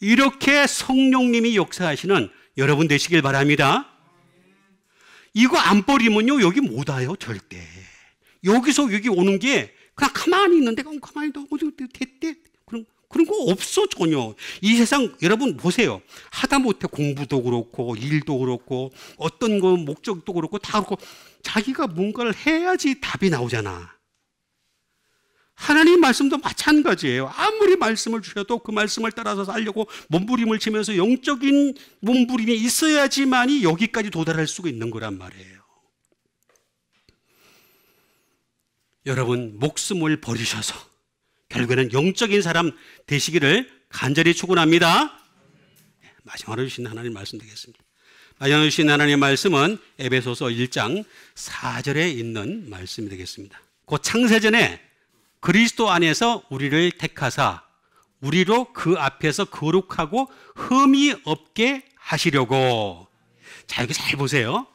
이렇게 성령님이 역사하시는 여러분 되시길 바랍니다. 이거 안 버리면요, 여기 못 와요, 절대. 여기서 여기 오는 게 그냥 가만히 있는데, 가만히 너 됐대. 그런 거 없어, 전혀. 이 세상, 여러분 보세요. 하다못해 공부도 그렇고, 일도 그렇고, 어떤 거 목적도 그렇고, 다 그렇고, 자기가 뭔가를 해야지 답이 나오잖아. 하나님 말씀도 마찬가지예요. 아무리 말씀을 주셔도 그 말씀을 따라서 살려고 몸부림을 치면서 영적인 몸부림이 있어야지만이 여기까지 도달할 수가 있는 거란 말이에요. 여러분, 목숨을 버리셔서 결국에는 영적인 사람 되시기를 간절히 축원합니다. 마지막으로 주신 하나님 말씀 되겠습니다. 마지막으로 주신 하나님의 말씀은 에베소서 1장 4절에 있는 말씀이 되겠습니다. 그 창세전에 그리스도 안에서 우리를 택하사 우리로 그 앞에서 거룩하고 흠이 없게 하시려고. 자, 여기 잘 보세요.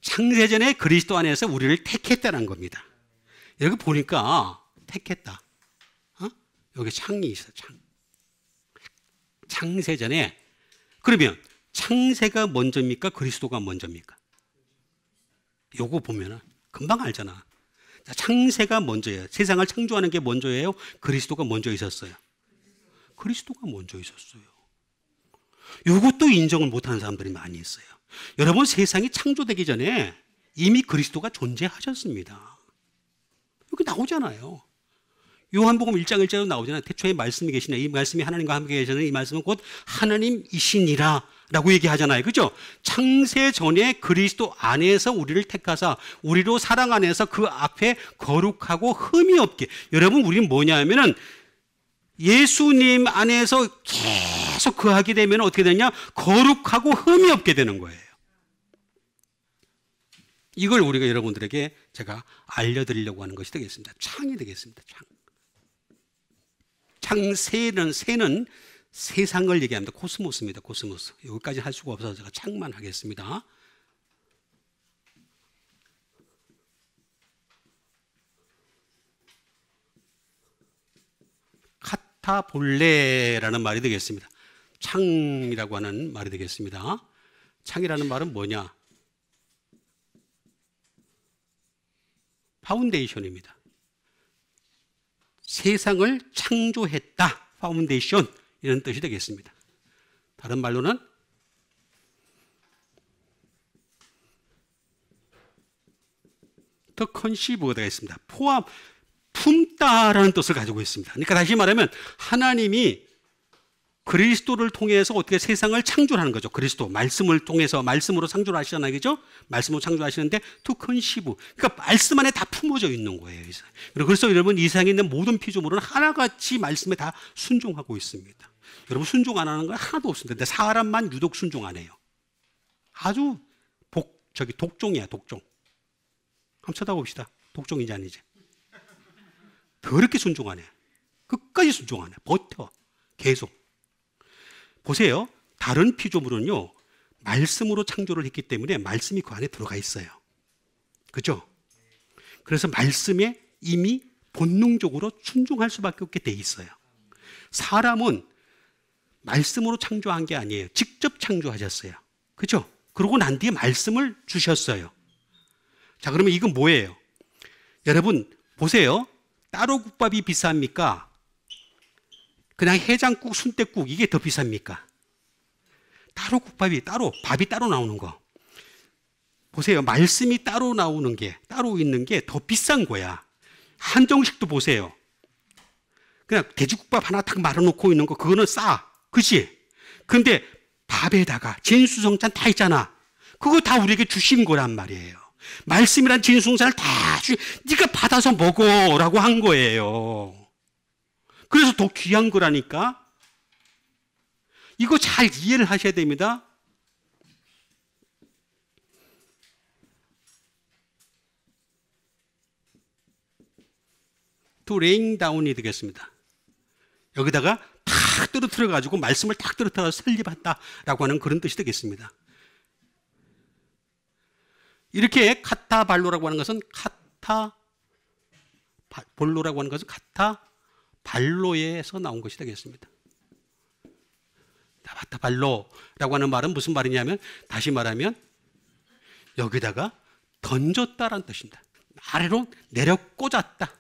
창세전에 그리스도 안에서 우리를 택했다는 겁니다. 여기 보니까 택했다. 여기 창이 있어, 창. 창세전에. 그러면 창세가 먼저입니까? 그리스도가 먼저입니까? 요거 보면은 금방 알잖아. 창세가 먼저예요. 세상을 창조하는 게 먼저예요. 그리스도가 먼저 있었어요. 그리스도가 먼저 있었어요. 이것도 인정을 못하는 사람들이 많이 있어요. 여러분, 세상이 창조되기 전에 이미 그리스도가 존재하셨습니다. 여기 나오잖아요. 요한복음 1장 1절로 나오잖아요. 태초에 말씀이 계시네. 이 말씀이 하나님과 함께 계시는 이 말씀은 곧 하나님이시니라 라고 얘기하잖아요. 그죠? 창세 전에 그리스도 안에서 우리를 택하사 우리로 사랑 안에서 그 앞에 거룩하고 흠이 없게. 여러분, 우리는 뭐냐 하면은 예수님 안에서 계속 거하게 되면 어떻게 되냐? 거룩하고 흠이 없게 되는 거예요. 이걸 우리가 여러분들에게 제가 알려드리려고 하는 것이 되겠습니다. 창이 되겠습니다. 창. 창세는 세상을 얘기합니다. 코스모스입니다. 코스모스. 여기까지 할 수가 없어서 제가 창만 하겠습니다. 카타볼레라는 말이 되겠습니다. 창이라고 하는 말이 되겠습니다. 창이라는 말은 뭐냐? 파운데이션입니다. 세상을 창조했다. 파운데이션. 이런 뜻이 되겠습니다. 다른 말로는 더 컨시브가 되겠습니다. 품다라는 뜻을 가지고 있습니다. 그러니까 다시 말하면 하나님이 그리스도를 통해서 어떻게 세상을 창조하는 거죠. 그리스도 말씀을 통해서 말씀으로 창조를 하시잖아요. 그죠? 말씀으로 창조하시는데 to conceive. 그러니까 말씀 안에 다 품어져 있는 거예요. 그래서 여러분 이 세상에 있는 모든 피조물은 하나같이 말씀에 다 순종하고 있습니다. 여러분 순종 안 하는 건 하나도 없습니다. 근데 사람만 유독 순종 안 해요. 아주 독종이야, 독종. 한번 쳐다봅시다. 독종인지 아니지? 더럽게 순종 안 해. 끝까지 순종 안 해. 버텨. 계속. 보세요. 다른 피조물은요, 말씀으로 창조를 했기 때문에 말씀이 그 안에 들어가 있어요. 그죠? 그래서 말씀에 이미 본능적으로 순종할 수밖에 없게 돼 있어요. 사람은 말씀으로 창조한 게 아니에요. 직접 창조하셨어요. 그죠? 그러고 난 뒤에 말씀을 주셨어요. 자, 그러면 이건 뭐예요? 여러분 보세요. 따로 국밥이 비쌉니까? 그냥 해장국, 순댓국 이게 더 비쌉니까? 따로 국밥이 밥이 따로 나오는 거. 보세요. 말씀이 따로 나오는 게, 따로 있는 게 더 비싼 거야. 한정식도 보세요. 그냥 돼지국밥 하나 딱 말아놓고 있는 거, 그거는 싸. 그치? 근데 밥에다가 진수성찬 다 있잖아. 그거 다 우리에게 주신 거란 말이에요. 말씀이란 진수성찬을 다 네가 받아서 먹어라고 한 거예요. 그래서 더 귀한 거라니까. 이거 잘 이해를 하셔야 됩니다. to laying down이 되겠습니다. 여기다가 탁 떨어뜨려 가지고 말씀을 탁 떨어뜨려 설립한다라고 하는 그런 뜻이 되겠습니다. 이렇게 카타발로라고 하는 것은 카타볼로라고 하는 것은 카타발로에서 나온 것이 되겠습니다. 카타발로라고 하는 말은 무슨 말이냐면, 다시 말하면 여기다가 던졌다라는 뜻입니다. 아래로 내려 꽂았다.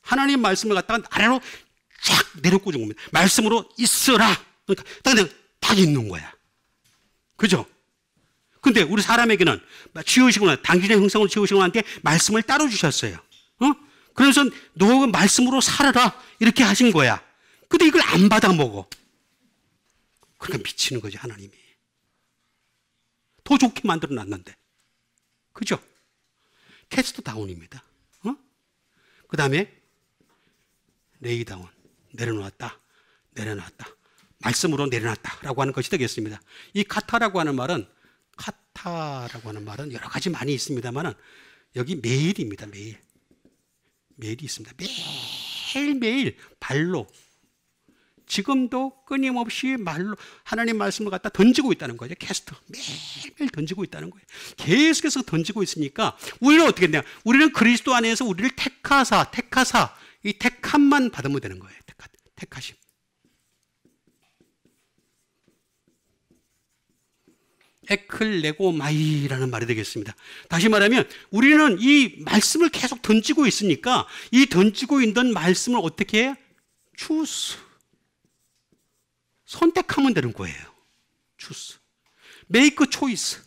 하나님 말씀을 갖다가 아래로 쫙 내려 꽂은 겁니다. 말씀으로 있으라. 그러니까 딱 있는 거야. 그죠? 근데 우리 사람에게는 지으시고 당신의 형상으로 지으시고 한테 말씀을 따로 주셨어요. 그래서 너 말씀으로 살아라 이렇게 하신 거야. 근데 이걸 안 받아 먹어. 그러니까 미치는 거지 하나님이. 더 좋게 만들어 놨는데. 그죠? 캐스트 다운입니다. 그 다음에 레이 다운, 내려놨다. 말씀으로 내려놨다라고 하는 것이 되겠습니다. 이 카타라고 하는 말은 여러 가지 많이 있습니다만 여기 매일입니다. 매일이 있습니다. 매일매일 발로 지금도 끊임없이 말로 하나님 말씀을 갖다 던지고 있다는 거죠. 캐스트 매일매일 던지고 있다는 거예요. 계속해서 던지고 있으니까 우리는 어떻게 되냐? 우리는 그리스도 안에서 우리를 택하사 이 택함만 받으면 되는 거예요. 택하심. 에클레고마이라는 말이 되겠습니다. 다시 말하면 우리는 이 말씀을 계속 던지고 있으니까 이 던지고 있는 말씀을 어떻게 해요? 추스. 선택하면 되는 거예요. 추스. make choice.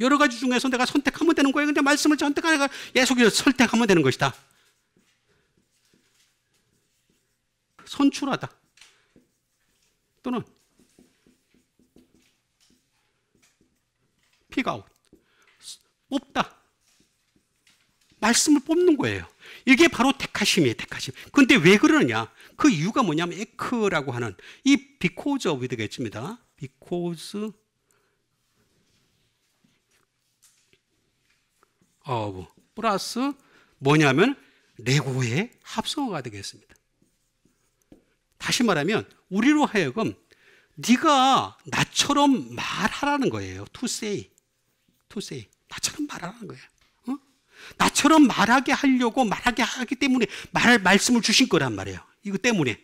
여러 가지 중에서 내가 선택하면 되는 거예요. 근데 말씀을 선택하니까 계속해서 선택하면 되는 것이다. 선출하다. 또는 픽아웃. 뽑다. 말씀을 뽑는 거예요. 이게 바로 택하심이에요. 택하심. 근데 왜 그러느냐? 그 이유가 뭐냐면 에크라고 하는 이 because of이 되겠습니다. because of 플러스 뭐냐면 레고의 합성어가 되겠습니다. 다시 말하면 우리로 하여금 네가 나처럼 말하라는 거예요. to say. 나처럼 말하라는 거예요. 나처럼 말하게 하려고 말하게 하기 때문에 말씀을 주신 거란 말이에요. 이거 때문에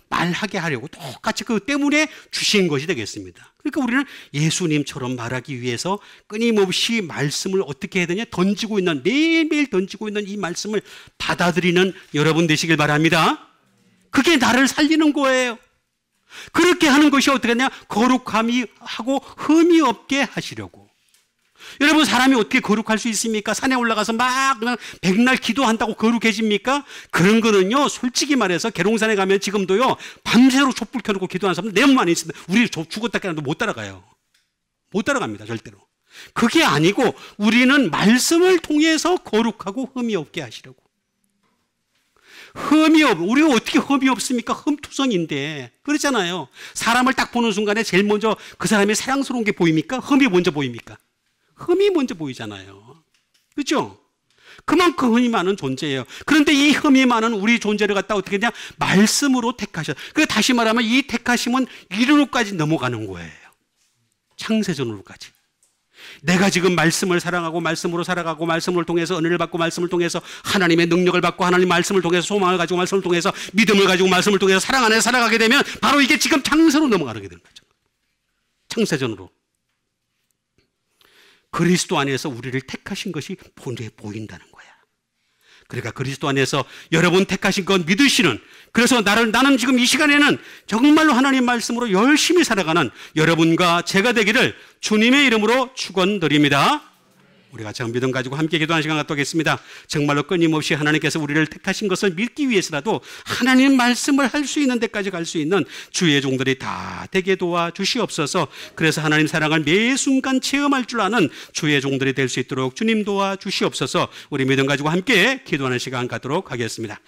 말하게 하려고 똑같이 그 때문에 주신 것이 되겠습니다. 그러니까 우리는 예수님처럼 말하기 위해서 끊임없이 말씀을 어떻게 해야 되냐? 매일매일 던지고 있는 이 말씀을 받아들이는 여러분 되시길 바랍니다. 그게 나를 살리는 거예요. 그렇게 하는 것이 어떻게 하냐? 거룩함이 하고 흠이 없게 하시려고. 여러분, 사람이 어떻게 거룩할 수 있습니까? 산에 올라가서 막 그냥 백날 기도한다고 거룩해집니까? 그런 거는요, 솔직히 말해서 계룡산에 가면 지금도요, 밤새도록 촛불 켜놓고 기도하는 사람들 너무 많이 있습니다. 우리 죽었다 깨어나도 못 따라가요. 못 따라갑니다, 절대로. 그게 아니고 우리는 말씀을 통해서 거룩하고 흠이 없게 하시려고. 우리가 어떻게 흠이 없습니까? 흠투성인데. 그렇잖아요. 사람을 딱 보는 순간에 제일 먼저 그 사람이 사랑스러운 게 보입니까? 흠이 먼저 보입니까? 흠이 먼저 보이잖아요. 그렇죠? 그만큼 흠이 많은 존재예요. 그런데 이 흠이 많은 우리 존재를 갖다 어떻게 했냐? 말씀으로 택하셨어요. 다시 말하면 이 택하심은 이르노까지 넘어가는 거예요. 창세전으로까지. 내가 지금 말씀을 사랑하고 말씀으로 살아가고 말씀을 통해서 은혜를 받고 말씀을 통해서 하나님의 능력을 받고 하나님 말씀을 통해서 소망을 가지고 말씀을 통해서 믿음을 가지고 말씀을 통해서 사랑 안에 살아가게 되면 바로 이게 지금 창세로 넘어가게 되는 거죠. 창세전으로. 그리스도 안에서 우리를 택하신 것이 본래 보인다는 거야. 그러니까 그리스도 안에서 여러분 택하신 것 믿으시는, 그래서 나는 지금 이 시간에는 정말로 하나님 말씀으로 열심히 살아가는 여러분과 제가 되기를 주님의 이름으로 축원드립니다. 우리가 정 믿음 가지고 함께 기도하는 시간 갖도록 하겠습니다. 정말로 끊임없이 하나님께서 우리를 택하신 것을 믿기 위해서라도 하나님 말씀을 할 수 있는 데까지 갈 수 있는 주의 종들이 다 되게 도와주시옵소서. 그래서 하나님 사랑을 매 순간 체험할 줄 아는 주의 종들이 될 수 있도록 주님 도와주시옵소서. 우리 믿음 가지고 함께 기도하는 시간 갖도록 하겠습니다.